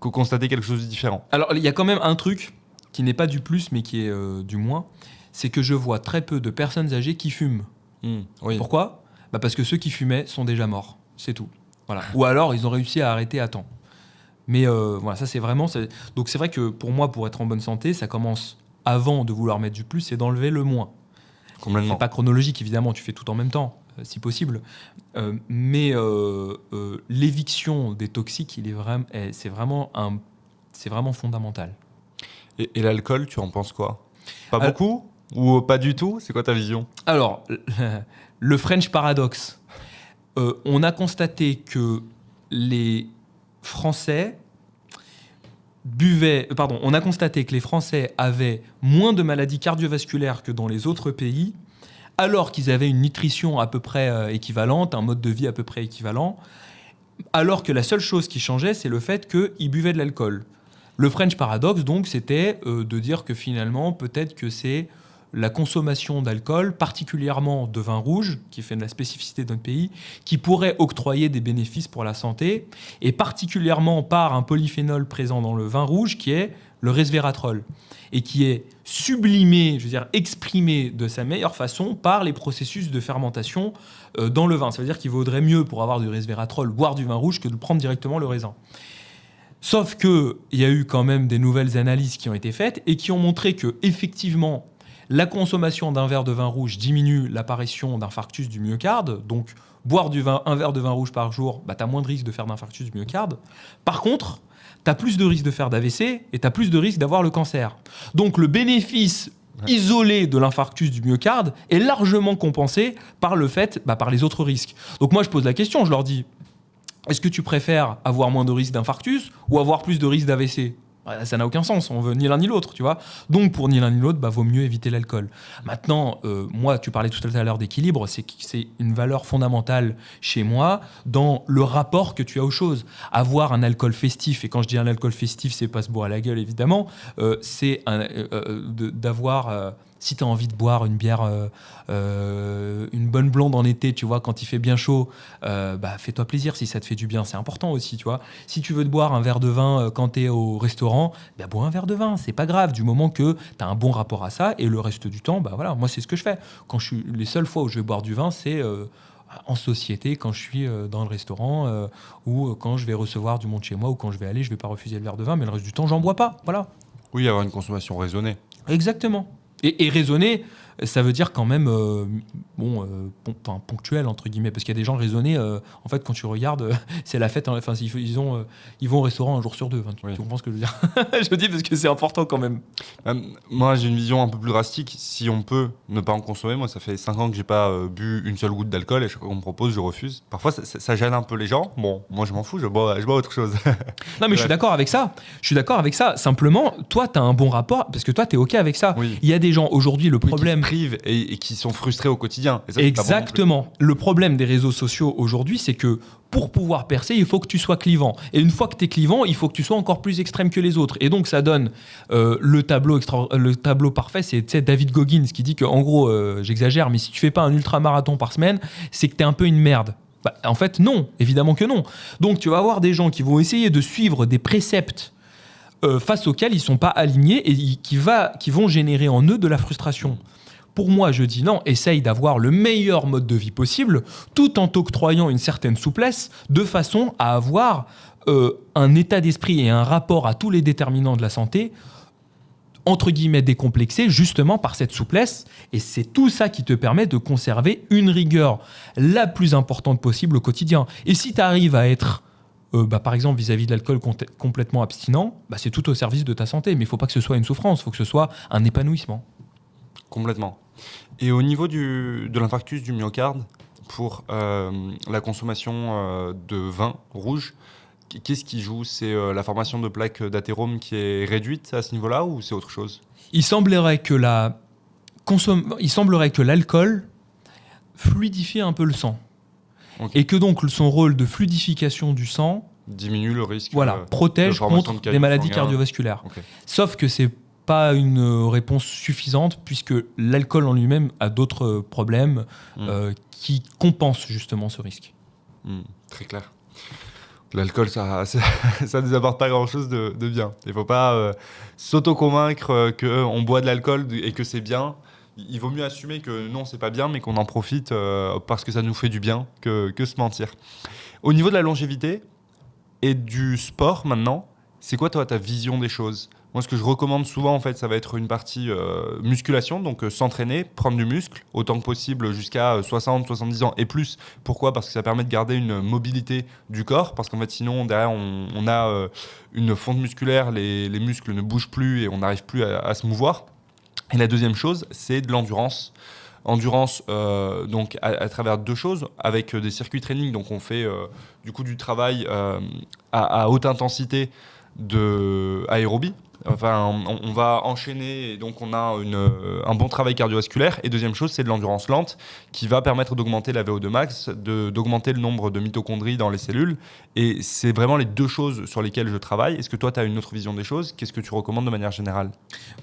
constater quelque chose de différent. Alors, il y a quand même un truc qui n'est pas du plus, mais qui est du moins, c'est que je vois très peu de personnes âgées qui fument. Oui. Pourquoi ? Parce que ceux qui fumaient sont déjà morts. C'est tout. Voilà. Ou alors, ils ont réussi à arrêter à temps. Mais voilà, ça, c'est vraiment... Donc, c'est vrai que pour moi, pour être en bonne santé, ça commence avant de vouloir mettre du plus, c'est d'enlever le moins. Complètement. C'est pas chronologique, évidemment, tu fais tout en même temps, si possible. Mais l'éviction des toxiques, c'est vraiment fondamental. Et l'alcool, tu en penses quoi ? Pas beaucoup ? Ou pas du tout ? C'est quoi ta vision ? Alors, le French paradoxe. On a constaté que les Français on a constaté que les Français avaient moins de maladies cardiovasculaires que dans les autres pays, alors qu'ils avaient une nutrition à peu près équivalente, un mode de vie à peu près équivalent, alors que la seule chose qui changeait, c'est le fait qu'ils buvaient de l'alcool. Le French paradoxe, donc, c'était de dire que finalement, peut-être que c'est la consommation d'alcool, particulièrement de vin rouge, qui fait de la spécificité de notre pays, qui pourrait octroyer des bénéfices pour la santé, et particulièrement par un polyphénol présent dans le vin rouge, qui est le resveratrol, et qui est sublimé, je veux dire exprimé de sa meilleure façon par les processus de fermentation dans le vin. Ça veut dire qu'il vaudrait mieux, pour avoir du resveratrol, boire du vin rouge que de prendre directement le raisin. Sauf qu'il y a eu quand même des nouvelles analyses qui ont été faites et qui ont montré que, effectivement, la consommation d'un verre de vin rouge diminue l'apparition d'infarctus du myocarde. Donc, boire un verre de vin rouge par jour, tu as moins de risque de faire d'infarctus du myocarde. Par contre, tu as plus de risque de faire d'AVC et tu as plus de risque d'avoir le cancer. Donc, le bénéfice isolé de l'infarctus du myocarde est largement compensé par par les autres risques. Donc, moi, je pose la question, je leur dis, est-ce que tu préfères avoir moins de risque d'infarctus ou avoir plus de risque d'AVC ? Ça n'a aucun sens, on veut ni l'un ni l'autre, tu vois. Donc pour ni l'un ni l'autre, vaut mieux éviter l'alcool. Maintenant, moi, tu parlais tout à l'heure d'équilibre, c'est une valeur fondamentale chez moi dans le rapport que tu as aux choses. Avoir un alcool festif, et quand je dis un alcool festif, c'est pas se boire à la gueule évidemment, c'est d'avoir... si tu as envie de boire une bière, une bonne blonde en été, tu vois, quand il fait bien chaud, fais-toi plaisir si ça te fait du bien. C'est important aussi, tu vois. Si tu veux te boire un verre de vin quand tu es au restaurant, bois un verre de vin. C'est pas grave, du moment que tu as un bon rapport à ça. Et le reste du temps, voilà, moi, c'est ce que je fais. Les seules fois où je vais boire du vin, c'est en société, quand je suis dans le restaurant ou quand je vais recevoir du monde chez moi ou quand je vais aller, je vais pas refuser le verre de vin, mais le reste du temps, j'en bois pas. Voilà. Oui, avoir une consommation raisonnée. Exactement. Et raisonner, ça veut dire quand même ponctuel, entre guillemets, parce qu'il y a des gens raisonnés, en fait, quand tu regardes, c'est la fête, enfin, ils vont au restaurant un jour sur deux, tu comprends ce que je veux dire. Je le dis parce que c'est important quand même. Moi, j'ai une vision un peu plus drastique. Si on peut ne pas en consommer, moi, ça fait 5 ans que j'ai pas bu une seule goutte d'alcool, et chaque fois qu'on me propose, je refuse. Parfois, ça gêne un peu les gens. Bon, moi, je m'en fous, je bois autre chose. Non, mais je suis d'accord avec ça. Simplement, toi, tu as un bon rapport, parce que toi, tu es OK avec ça. Oui. Il y a des gens, aujourd'hui, le problème... qui se privent et qui sont frustrés au quotidien. Et ça, exactement. Le problème des réseaux sociaux aujourd'hui, c'est que pour pouvoir percer, il faut que tu sois clivant. Et une fois que tu es clivant, il faut que tu sois encore plus extrême que les autres. Et donc, ça donne le tableau parfait. C'est David Goggins qui dit qu'en gros, j'exagère, mais si tu fais pas un ultramarathon par semaine, c'est que tu es un peu une merde. En fait, non. Évidemment que non. Donc, tu vas avoir des gens qui vont essayer de suivre des préceptes face auxquels ils ne sont pas alignés et qui vont générer en eux de la frustration. Pour moi, je dis non, essaye d'avoir le meilleur mode de vie possible, tout en t'octroyant une certaine souplesse, de façon à avoir un état d'esprit et un rapport à tous les déterminants de la santé, entre guillemets décomplexé, justement par cette souplesse. Et c'est tout ça qui te permet de conserver une rigueur la plus importante possible au quotidien. Et si tu arrives à être, par exemple, vis-à-vis de l'alcool complètement abstinent, c'est tout au service de ta santé. Mais il ne faut pas que ce soit une souffrance, il faut que ce soit un épanouissement. Complètement. Et au niveau de l'infarctus du myocarde, pour la consommation de vin rouge, qu'est-ce qui joue ? C'est la formation de plaques d'athérome qui est réduite à ce niveau-là ou c'est autre chose ? Il semblerait que l'alcool fluidifie un peu le sang. Okay. Et que donc son rôle de fluidification du sang diminue le risque. Protège contre des maladies cardiovasculaires. Okay. Sauf que c'est pas une réponse suffisante puisque l'alcool en lui-même a d'autres problèmes qui compensent justement ce risque. Très clair. L'alcool, ça ne nous apporte pas grand-chose de bien. Il ne faut pas s'auto-convaincre qu'on boit de l'alcool et que c'est bien. Il vaut mieux assumer que non, c'est pas bien, mais qu'on en profite parce que ça nous fait du bien que se mentir. Au niveau de la longévité et du sport maintenant, c'est quoi toi ta vision des choses ? Moi, ce que je recommande souvent, en fait, ça va être une partie musculation, donc s'entraîner, prendre du muscle, autant que possible jusqu'à 60, 70 ans et plus. Pourquoi ? Parce que ça permet de garder une mobilité du corps, parce qu'en fait, sinon, derrière, on a une fonte musculaire, les muscles ne bougent plus et on n'arrive plus à se mouvoir. Et la deuxième chose, c'est de l'endurance. Endurance, donc à travers deux choses, avec des circuits training, donc on fait du coup du travail à haute intensité de aérobie. Enfin, on va enchaîner et donc on a un bon travail cardiovasculaire. Et deuxième chose, c'est de l'endurance lente qui va permettre d'augmenter la VO2 max, d'augmenter le nombre de mitochondries dans les cellules. Et c'est vraiment les deux choses sur lesquelles je travaille. Est-ce que toi, tu as une autre vision des choses ? Qu'est-ce que tu recommandes de manière générale ?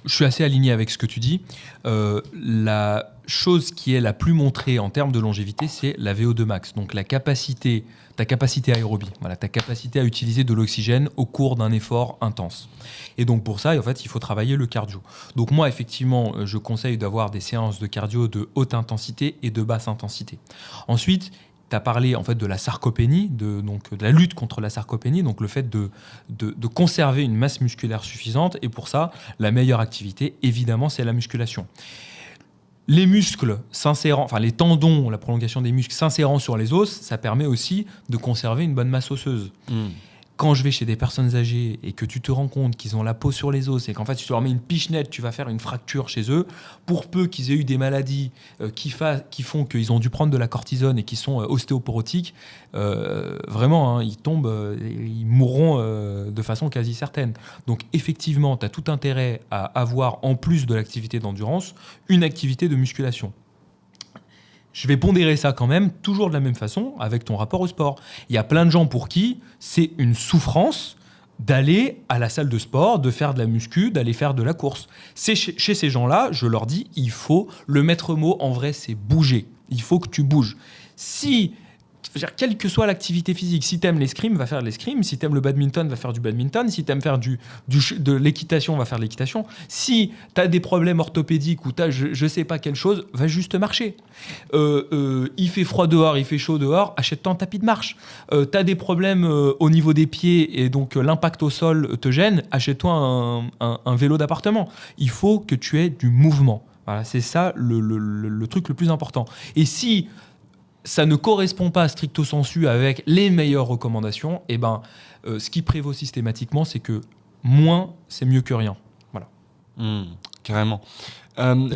Je suis assez aligné avec ce que tu dis. La chose qui est la plus montrée en termes de longévité, c'est la VO2 max. Donc ta capacité aérobie, ta capacité à utiliser de l'oxygène au cours d'un effort intense. Et donc pour ça, en fait, il faut travailler le cardio. Donc moi, effectivement, je conseille d'avoir des séances de cardio de haute intensité et de basse intensité. Ensuite, tu as parlé en fait de la sarcopénie, de la lutte contre la sarcopénie, donc le fait de conserver une masse musculaire suffisante. Et pour ça, la meilleure activité, évidemment, c'est la musculation. Les muscles s'insérant, enfin les tendons, la prolongation des muscles s'insérant sur les os, ça permet aussi de conserver une bonne masse osseuse. Quand je vais chez des personnes âgées et que tu te rends compte qu'ils ont la peau sur les os et qu'en fait tu leur mets une pichenette, tu vas faire une fracture chez eux, pour peu qu'ils aient eu des maladies qui font qu'ils ont dû prendre de la cortisone et qui sont ostéoporotiques, vraiment, ils tombent, ils mourront de façon quasi certaine. Donc effectivement, tu as tout intérêt à avoir, en plus de l'activité d'endurance, une activité de musculation. Je vais pondérer ça quand même, toujours de la même façon, avec ton rapport au sport. Il y a plein de gens pour qui c'est une souffrance d'aller à la salle de sport, de faire de la muscu, d'aller faire de la course. Chez ces gens-là, je leur dis, le maître mot en vrai, c'est bouger. Il faut que tu bouges. Quelle que soit l'activité physique, si tu aimes l'escrime, va faire de l'escrime. Si tu aimes le badminton, va faire du badminton. Si tu aimes faire de l'équitation, va faire de l'équitation. Si tu as des problèmes orthopédiques ou tu as je sais pas quelle chose, va juste marcher. Il fait froid dehors, il fait chaud dehors, achète-toi un tapis de marche. Tu as des problèmes au niveau des pieds et donc l'impact au sol te gêne, achète-toi un vélo d'appartement. Il faut que tu aies du mouvement. Voilà, c'est ça le truc le plus important. Et si ça ne correspond pas stricto sensu avec les meilleures recommandations, ce qui prévaut systématiquement, c'est que moins, c'est mieux que rien. Voilà. Carrément.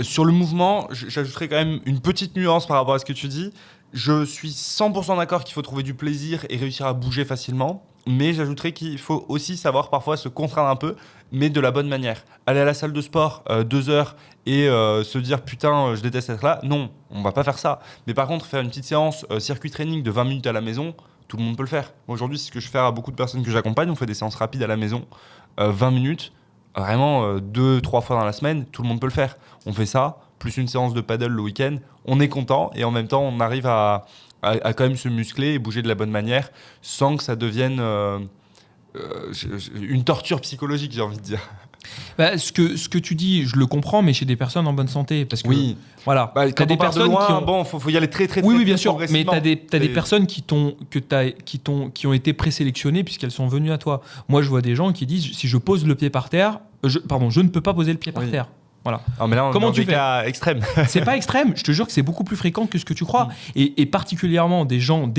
Sur le mouvement, j'ajouterais quand même une petite nuance par rapport à ce que tu dis. Je suis 100% d'accord qu'il faut trouver du plaisir et réussir à bouger facilement. Mais j'ajouterais qu'il faut aussi savoir parfois se contraindre un peu, mais de la bonne manière. Aller à la salle de sport 2 heures et se dire « putain, je déteste être là », non, on ne va pas faire ça. Mais par contre, faire une petite séance circuit training de 20 minutes à la maison, tout le monde peut le faire. Moi, aujourd'hui, c'est ce que je fais à beaucoup de personnes que j'accompagne. On fait des séances rapides à la maison, 20 minutes, vraiment 2-3 fois dans la semaine, tout le monde peut le faire. On fait ça, plus une séance de paddle le week-end, on est content et en même temps, on arrive à quand même se muscler et bouger de la bonne manière sans que ça devienne une torture psychologique, j'ai envie de dire. Bah, ce que tu dis, je le comprends, mais chez des personnes en bonne santé. Parce que, Oui. voilà, Bah, t'as des personnes loin, qui ont... bon, faut y aller très Oui, bien sûr, mais progressivement. t'as des personnes qui ont été présélectionnées puisqu'elles sont venues à toi. Moi, je vois des gens qui disent, si je pose le pied par terre, je ne peux pas poser le pied par terre. Voilà. Non, mais là, on est Comment dans tu des fais cas extrêmes. C'est pas extrême, je te jure que c'est beaucoup plus fréquent que ce que tu crois. Et particulièrement des gens,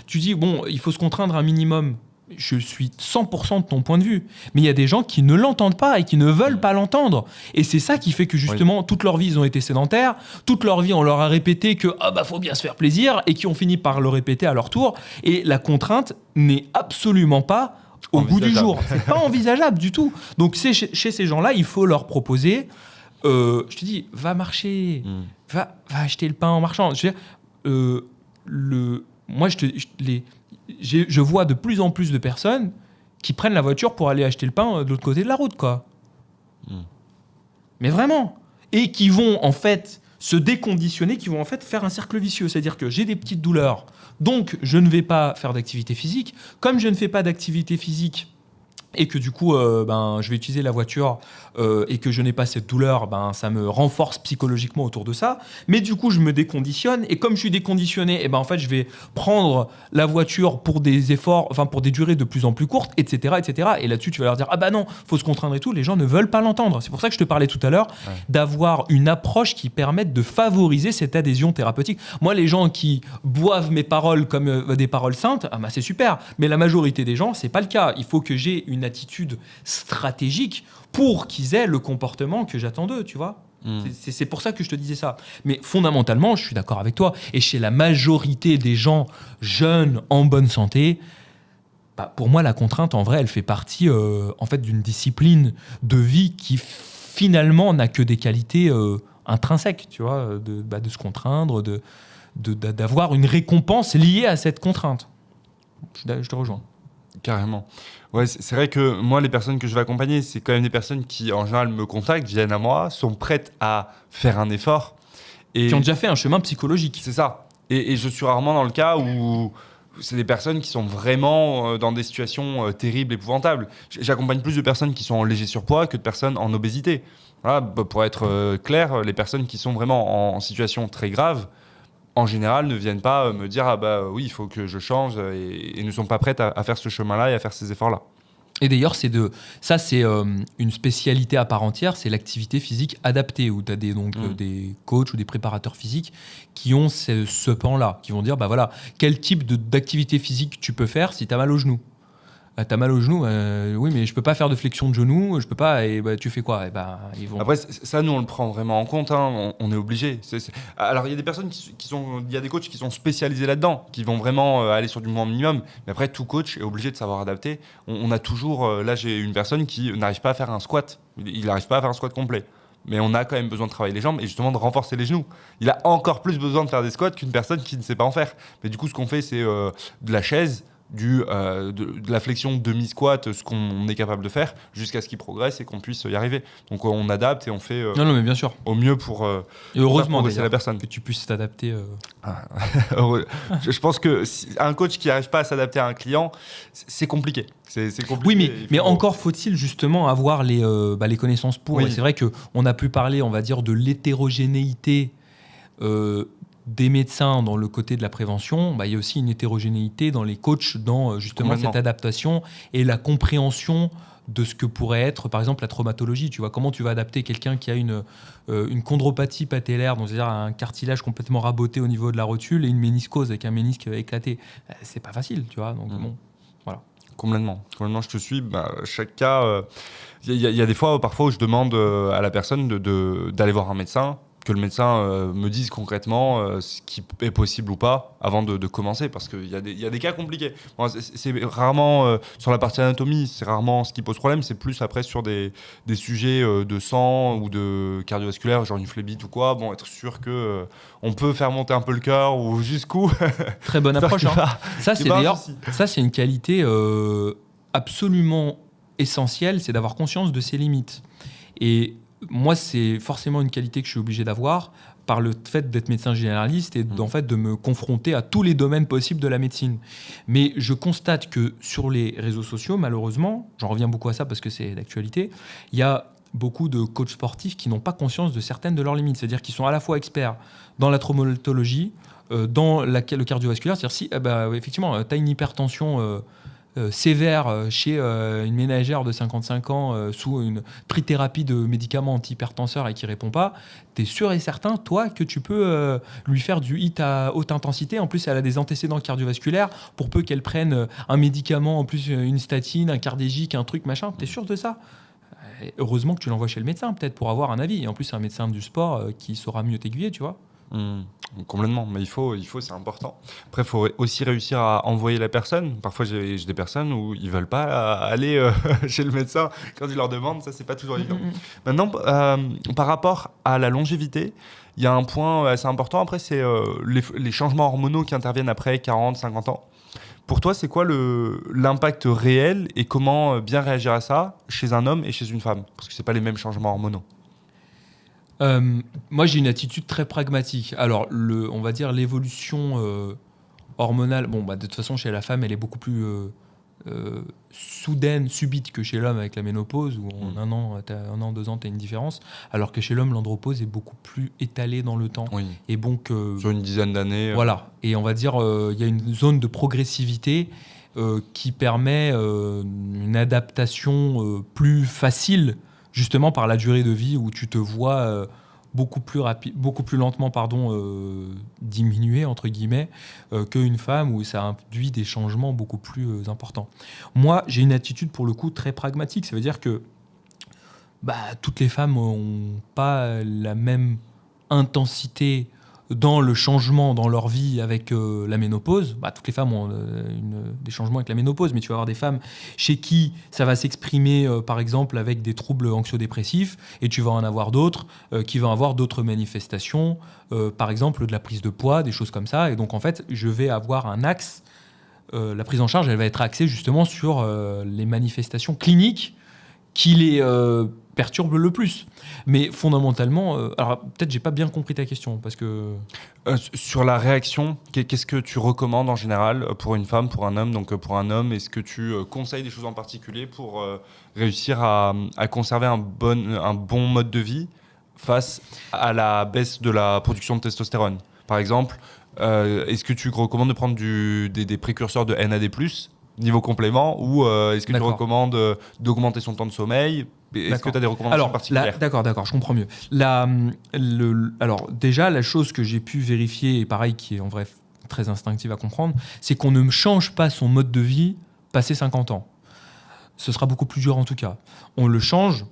tu dis, bon, il faut se contraindre un minimum. Je suis 100% de ton point de vue. Mais il y a des gens qui ne l'entendent pas et qui ne veulent pas l'entendre. Et c'est ça qui fait que justement, toute leur vie, ils ont été sédentaires. Toute leur vie, on leur a répété que faut bien se faire plaisir et qui ont fini par le répéter à leur tour. Et la contrainte n'est absolument pas au bout du jour. C'est pas envisageable du tout. Donc chez ces gens-là, il faut leur proposer... je te dis, va marcher, va acheter le pain en marchant. Je veux dire, moi, je vois de plus en plus de personnes qui prennent la voiture pour aller acheter le pain de l'autre côté de la route, quoi. Mais vraiment. Et qui vont, en fait, se déconditionner, qui vont, en fait, faire un cercle vicieux. C'est-à-dire que j'ai des petites douleurs, donc je ne vais pas faire d'activité physique. Comme je ne fais pas d'activité physique... et que du coup, je vais utiliser la voiture et que je n'ai pas cette douleur, ça me renforce psychologiquement autour de ça. Mais du coup, je me déconditionne. Et comme je suis déconditionné, en fait, je vais prendre la voiture pour des efforts, pour des durées de plus en plus courtes, etc., etc. Et là-dessus, tu vas leur dire, non, faut se contraindre et tout. Les gens ne veulent pas l'entendre. C'est pour ça que je te parlais tout à l'heure d'avoir une approche qui permette de favoriser cette adhésion thérapeutique. Moi, les gens qui boivent mes paroles comme des paroles saintes, c'est super. Mais la majorité des gens, c'est pas le cas. Il faut que j'ai une attitude stratégique pour qu'ils aient le comportement que j'attends d'eux, tu vois. C'est pour ça que je te disais ça. Mais fondamentalement, je suis d'accord avec toi. Et chez la majorité des gens jeunes, en bonne santé, pour moi, la contrainte, en vrai, elle fait partie en fait, d'une discipline de vie qui, finalement, n'a que des qualités intrinsèques, tu vois, de se contraindre, d'avoir une récompense liée à cette contrainte. Je te rejoins. Carrément. Ouais, c'est vrai que moi, les personnes que je vais accompagner, c'est quand même des personnes qui, en général, me contactent, viennent à moi, sont prêtes à faire un effort. Qui ont déjà fait un chemin psychologique. C'est ça. Et je suis rarement dans le cas où c'est des personnes qui sont vraiment dans des situations terribles, épouvantables. J'accompagne plus de personnes qui sont en léger surpoids que de personnes en obésité. Voilà, pour être clair, les personnes qui sont vraiment en situation très grave, en général, ne viennent pas me dire oui, il faut que je change et ne sont pas prêtes à faire ce chemin-là et à faire ces efforts-là. Et d'ailleurs, c'est une spécialité à part entière, c'est l'activité physique adaptée, où tu as des coachs ou des préparateurs physiques qui ont ce pan-là, qui vont dire, voilà, quel type d'activité physique tu peux faire si tu as mal au genou. T'as mal au genou, oui, mais je peux pas faire de flexion de genou, je peux pas, et tu fais quoi? Ils vont... Après, ça, nous, on le prend vraiment en compte, hein, on est obligé. Alors, il y a des personnes il y a des coachs qui sont spécialisés là-dedans, qui vont vraiment aller sur du mouvement minimum, mais après, tout coach est obligé de savoir adapter. On a toujours, là, j'ai une personne qui n'arrive pas à faire un squat, il n'arrive pas à faire un squat complet. Mais on a quand même besoin de travailler les jambes et justement de renforcer les genoux. Il a encore plus besoin de faire des squats qu'une personne qui ne sait pas en faire. Mais du coup, ce qu'on fait, c'est de la chaise, de la flexion demi-squat, ce qu'on est capable de faire, jusqu'à ce qu'il progresse et qu'on puisse y arriver. Donc on adapte et on fait non, mais bien sûr. au mieux pour et heureusement progresser la personne. Que tu puisses t'adapter. Je pense que un coach qui n'arrive pas à s'adapter à un client, c'est compliqué. C'est compliqué. Oui, mais encore faut-il justement avoir les connaissances pour. Oui. Et c'est vrai qu'on a pu parler, on va dire, de l'hétérogénéité des médecins dans le côté de la prévention. Il y a aussi une hétérogénéité dans les coachs, dans justement cette adaptation et la compréhension de ce que pourrait être, par exemple, la traumatologie. Tu vois, comment tu vas adapter quelqu'un qui a une chondropathie patellaire, donc c'est-à-dire un cartilage complètement raboté au niveau de la rotule, et une méniscose avec un ménisque éclaté. C'est pas facile, tu vois. Donc voilà. Complètement, je te suis. Chaque cas, il y a des fois, parfois, où je demande à la personne d'aller voir un médecin, que le médecin me dise concrètement ce qui est possible ou pas avant de commencer, parce qu'il y a des cas compliqués. Bon, c'est rarement, sur la partie anatomie, c'est rarement ce qui pose problème, c'est plus après sur des sujets de sang ou de cardiovasculaire, genre une phlébite ou quoi, être sûr qu'on peut faire monter un peu le cœur ou jusqu'où. Très bonne approche. Ça, c'est d'ailleurs, c'est une qualité absolument essentielle, c'est d'avoir conscience de ses limites. Et moi, c'est forcément une qualité que je suis obligé d'avoir par le fait d'être médecin généraliste et en fait, de me confronter à tous les domaines possibles de la médecine. Mais je constate que sur les réseaux sociaux, malheureusement, j'en reviens beaucoup à ça parce que c'est l'actualité, il y a beaucoup de coachs sportifs qui n'ont pas conscience de certaines de leurs limites. C'est-à-dire qu'ils sont à la fois experts dans la traumatologie, dans le cardiovasculaire. C'est-à-dire si, effectivement, tu as une hypertension sévère chez une ménagère de 55 ans sous une trithérapie de médicaments antihypertenseurs et qui ne répond pas, tu es sûr et certain, toi, que tu peux lui faire du HIIT à haute intensité. En plus, elle a des antécédents cardiovasculaires. Pour peu qu'elle prenne un médicament, en plus une statine, un cardégique, un truc, machin, tu es sûr de ça? Heureusement que tu l'envoies chez le médecin, peut-être, pour avoir un avis. Et en plus, c'est un médecin du sport qui saura mieux t'aiguiller, tu vois. Complètement, mais il faut, c'est important. Après, il faut aussi réussir à envoyer la personne. Parfois, j'ai des personnes où ils veulent pas aller chez le médecin quand ils leur demandent. Ça, c'est pas toujours évident. Maintenant, par rapport à la longévité, il y a un point assez important. Après, c'est les changements hormonaux qui interviennent après 40, 50 ans. Pour toi, c'est quoi l'impact réel et comment bien réagir à ça chez un homme et chez une femme? Parce que c'est pas les mêmes changements hormonaux. Moi, j'ai une attitude très pragmatique. Alors, on va dire l'évolution hormonale, de toute façon, chez la femme, elle est beaucoup plus soudaine, subite que chez l'homme avec la ménopause, où en un an, 2 ans, tu as une différence, alors que chez l'homme, l'andropause est beaucoup plus étalée dans le temps. Oui. Et donc, sur une dizaine d'années. Voilà. Et on va dire, il y a une zone de progressivité qui permet une adaptation plus facile, justement par la durée de vie où tu te vois beaucoup plus lentement diminuer entre guillemets qu'une femme où ça induit des changements beaucoup plus importants. Moi, j'ai une attitude pour le coup très pragmatique. Ça veut dire que toutes les femmes n'ont pas la même intensité dans le changement dans leur vie avec la ménopause. Toutes les femmes ont des changements avec la ménopause, mais tu vas avoir des femmes chez qui ça va s'exprimer par exemple avec des troubles anxio-dépressifs, et tu vas en avoir d'autres qui vont avoir d'autres manifestations, par exemple de la prise de poids, des choses comme ça. Et donc en fait, je vais avoir un axe, la prise en charge, elle va être axée justement sur les manifestations cliniques qui les perturbe le plus. Mais fondamentalement, alors peut-être j'ai pas bien compris ta question, parce que... sur la réaction, qu'est-ce que tu recommandes en général pour une femme, pour un homme? Donc pour un homme, est-ce que tu conseilles des choses en particulier pour réussir à conserver un bon mode de vie face à la baisse de la production de testostérone? Par exemple, est-ce que tu recommandes de prendre des précurseurs de NAD+, niveau complément, ou est-ce que tu recommandes d'augmenter son temps de sommeil? Est-ce que tu as des recommandations particulières? D'accord, je comprends mieux. Alors déjà, la chose que j'ai pu vérifier, et pareil, qui est en vrai très instinctive à comprendre, c'est qu'on ne change pas son mode de vie passé 50 ans. Ce sera beaucoup plus dur en tout cas. On le change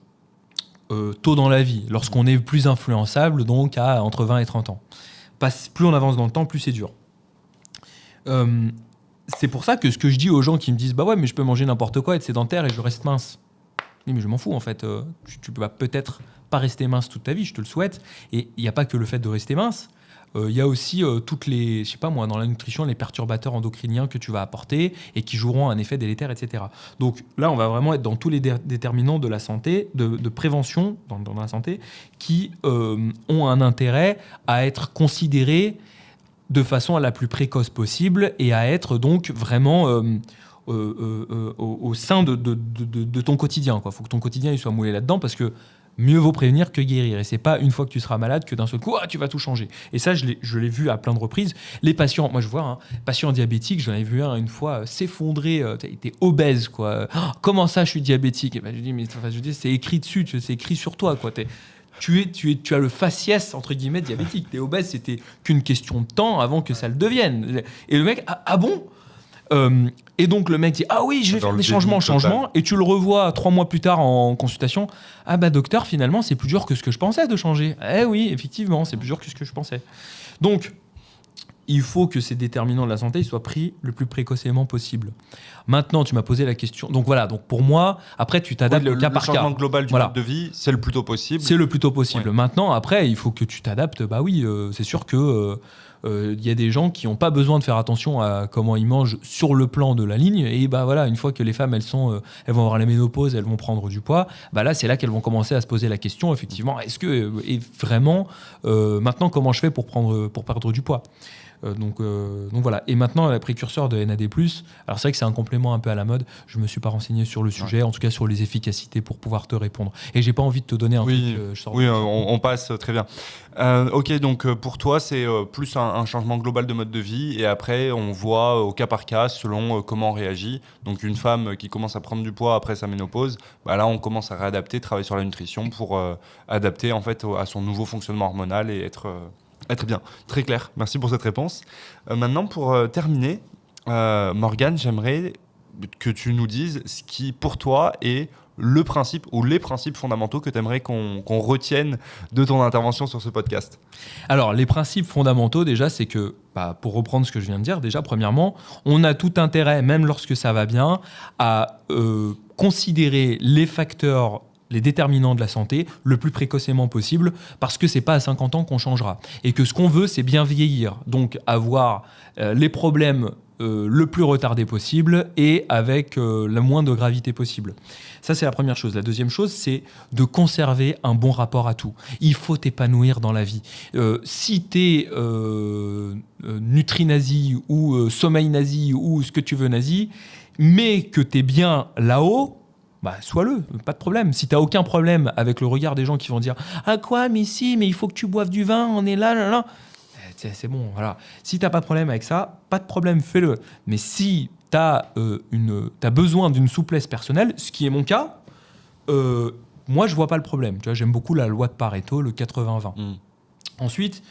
tôt dans la vie, lorsqu'on est plus influençable, donc entre 20 et 30 ans. Plus on avance dans le temps, plus c'est dur. C'est pour ça que ce que je dis aux gens qui me disent « Bah ouais, mais je peux manger n'importe quoi, être sédentaire et je reste mince ». Oui, mais je m'en fous en fait. Tu peux peut-être pas rester mince toute ta vie, je te le souhaite. Et il n'y a pas que le fait de rester mince. Il y a aussi toutes les, je sais pas moi, dans la nutrition, les perturbateurs endocriniens que tu vas apporter et qui joueront un effet délétère, etc. Donc là, on va vraiment être dans tous les déterminants de la santé, de prévention dans la santé, qui ont un intérêt à être considérés de façon la plus précoce possible et à être donc vraiment au sein de ton quotidien. Il faut que ton quotidien il soit moulé là-dedans, parce que mieux vaut prévenir que guérir. Et c'est pas une fois que tu seras malade que d'un seul coup, tu vas tout changer. Et ça, je l'ai vu à plein de reprises. Les patients, moi je vois, patients diabétiques, j'en ai vu un une fois s'effondrer, il était obèse, quoi. Oh, comment ça, je suis diabétique? Et je dis, mais c'est écrit dessus, c'est écrit sur toi, quoi. Tu as le faciès, entre guillemets, diabétique. T'es obèse, c'était qu'une question de temps avant que ça le devienne. Et le mec, ah bon? Et donc le mec dit ah oui, je vais faire des changements, et tu le revois 3 mois plus tard en consultation. Ah bah docteur, finalement c'est plus dur que ce que je pensais de changer. Eh oui, effectivement, c'est plus dur que ce que je pensais. Donc il faut que ces déterminants de la santé ils soient pris le plus précocement possible. Maintenant, tu m'as posé la question. Donc voilà, donc pour moi, après tu t'adaptes au cas par cas. Le changement global du mode de vie, c'est le plus tôt possible. C'est le plus tôt possible. Ouais. Maintenant, après, il faut que tu t'adaptes. Bah oui, c'est sûr que Il y a des gens qui n'ont pas besoin de faire attention à comment ils mangent sur le plan de la ligne. Et voilà, une fois que les femmes, elles vont avoir la ménopause, elles vont prendre du poids, là, c'est là qu'elles vont commencer à se poser la question, effectivement, est-ce que vraiment, maintenant, comment je fais pour perdre du poids ? Donc voilà. Et maintenant, la précurseur de NAD+, alors c'est vrai que c'est un complément un peu à la mode. Je me suis pas renseigné sur le sujet, en tout cas sur les efficacités pour pouvoir te répondre. Et j'ai pas envie de te donner un truc. On passe très bien. Ok, donc pour toi, c'est plus un changement global de mode de vie. Et après, on voit au cas par cas selon comment on réagit. Donc une femme qui commence à prendre du poids après sa ménopause, là, on commence à réadapter, travailler sur la nutrition pour adapter en fait à son nouveau fonctionnement hormonal et être bien. Très clair. Merci pour cette réponse. Maintenant, pour terminer, Morgane, j'aimerais que tu nous dises ce qui, pour toi, est le principe ou les principes fondamentaux que tu aimerais qu'on retienne de ton intervention sur ce podcast. Alors, les principes fondamentaux, déjà, c'est que, pour reprendre ce que je viens de dire, déjà, premièrement, on a tout intérêt, même lorsque ça va bien, à considérer les facteurs, les déterminants de la santé le plus précocement possible, parce que c'est pas à 50 ans qu'on changera. Et que ce qu'on veut, c'est bien vieillir. Donc avoir les problèmes le plus retardé possible et avec la moindre gravité possible. Ça, c'est la première chose. La deuxième chose, c'est de conserver un bon rapport à tout. Il faut t'épanouir dans la vie. Si t'es nutri-nazi ou sommeil-nazi ou ce que tu veux nazi, mais que t'es bien là-haut, sois-le, pas de problème. Si tu n'as aucun problème avec le regard des gens qui vont dire « Ah quoi, mais si, mais il faut que tu boives du vin, on est là. » C'est bon, voilà. Si tu n'as pas de problème avec ça, pas de problème, fais-le. Mais si tu as besoin d'une souplesse personnelle, ce qui est mon cas, moi, je ne vois pas le problème. Tu vois, j'aime beaucoup la loi de Pareto, le 80-20. Ensuite,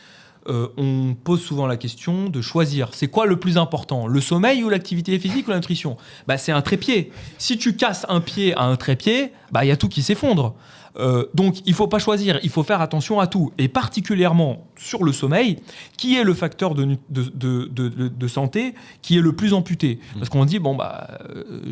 on pose souvent la question de choisir. C'est quoi le plus important ? Le sommeil ou l'activité physique ou la nutrition ? C'est un trépied. Si tu casses un pied à un trépied, y a tout qui s'effondre. Donc, il ne faut pas choisir. Il faut faire attention à tout. Et particulièrement sur le sommeil, qui est le facteur de santé qui est le plus amputé. Parce qu'on dit,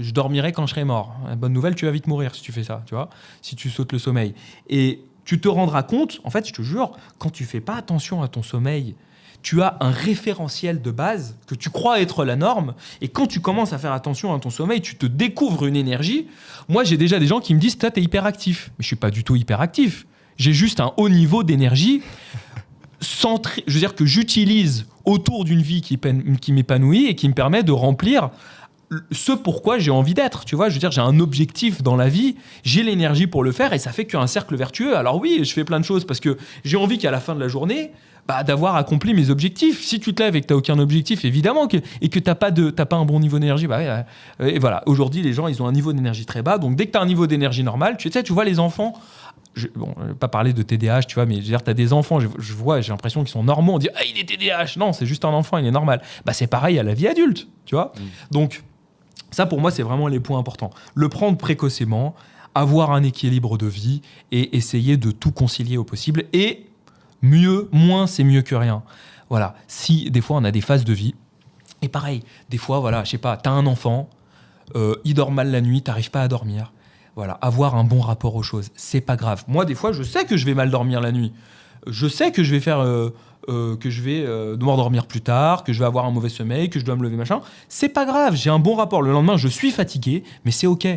je dormirai quand je serai mort. Bonne nouvelle, tu vas vite mourir si tu fais ça, tu vois, si tu sautes le sommeil. Et tu te rendras compte, en fait, je te jure, quand tu fais pas attention à ton sommeil, tu as un référentiel de base que tu crois être la norme. Et quand tu commences à faire attention à ton sommeil, tu te découvres une énergie. Moi, j'ai déjà des gens qui me disent « Toi, t'es hyperactif ». Mais je suis pas du tout hyperactif. J'ai juste un haut niveau d'énergie centré, je veux dire que j'utilise autour d'une vie qui m'épanouit et qui me permet de remplir ce pourquoi j'ai envie d'être, tu vois, je veux dire, j'ai un objectif dans la vie, j'ai l'énergie pour le faire et ça fait qu'un cercle vertueux. Alors oui, je fais plein de choses parce que j'ai envie qu'à la fin de la journée, d'avoir accompli mes objectifs. Si tu te lèves et que tu n'as aucun objectif, évidemment, et que tu n'as pas un bon niveau d'énergie, et voilà, aujourd'hui, les gens, ils ont un niveau d'énergie très bas, donc dès que tu as un niveau d'énergie normal, tu vois les enfants, je vais pas parler de TDAH, tu vois, mais je veux dire, tu as des enfants, j'ai l'impression qu'ils sont normaux, on dit « Ah, il est TDAH !» Non, c'est juste un enfant, il est normal. C'est pareil à la vie adulte, tu vois. Donc, ça, pour moi, c'est vraiment les points importants. Le prendre précocement, avoir un équilibre de vie et essayer de tout concilier au possible. Et moins, c'est mieux que rien. Voilà. Si, des fois, on a des phases de vie. Et pareil, des fois, voilà, je sais pas, t'as un enfant, il dort mal la nuit, t'arrives pas à dormir. Voilà. Avoir un bon rapport aux choses, c'est pas grave. Moi, des fois, je sais que je vais mal dormir la nuit. Je sais que je vais faire... que je vais devoir dormir plus tard, que je vais avoir un mauvais sommeil, que je dois me lever, machin. C'est pas grave, j'ai un bon rapport. Le lendemain, je suis fatigué, mais c'est OK.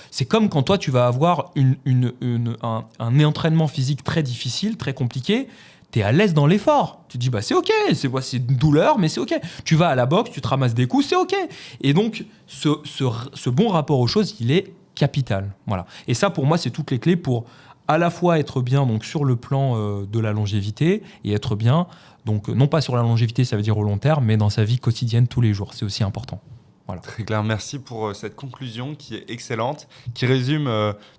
C'est comme quand toi, tu vas avoir un entraînement physique très difficile, très compliqué. Tu es à l'aise dans l'effort. Tu te dis, c'est OK, c'est une douleur, mais c'est OK. Tu vas à la boxe, tu te ramasses des coups, c'est OK. Et donc, ce bon rapport aux choses, il est capital. Voilà. Et ça, pour moi, c'est toutes les clés pour à la fois être bien donc, sur le plan de la longévité et être bien, donc non pas sur la longévité, ça veut dire au long terme, mais dans sa vie quotidienne tous les jours. C'est aussi important. Voilà. Très clair, merci pour cette conclusion qui est excellente, qui résume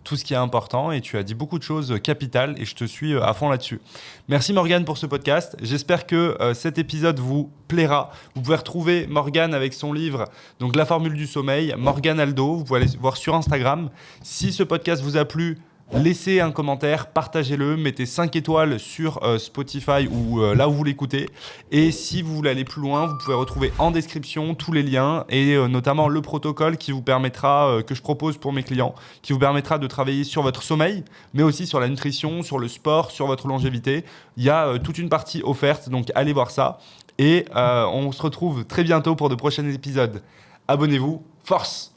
tout ce qui est important et tu as dit beaucoup de choses capitales et je te suis à fond là-dessus. Merci Morgane pour ce podcast, j'espère que cet épisode vous plaira. Vous pouvez retrouver Morgane avec son livre, donc La Formule du Sommeil, Morgane Aldo, vous pouvez aller voir sur Instagram. Si ce podcast vous a plu, Laissez un commentaire, partagez-le, mettez 5 étoiles sur Spotify ou là où vous l'écoutez. Et si vous voulez aller plus loin, vous pouvez retrouver en description tous les liens et notamment le protocole qui vous permettra, que je propose pour mes clients, qui vous permettra de travailler sur votre sommeil, mais aussi sur la nutrition, sur le sport, sur votre longévité. Il y a toute une partie offerte, donc allez voir ça. Et on se retrouve très bientôt pour de prochains épisodes. Abonnez-vous, force!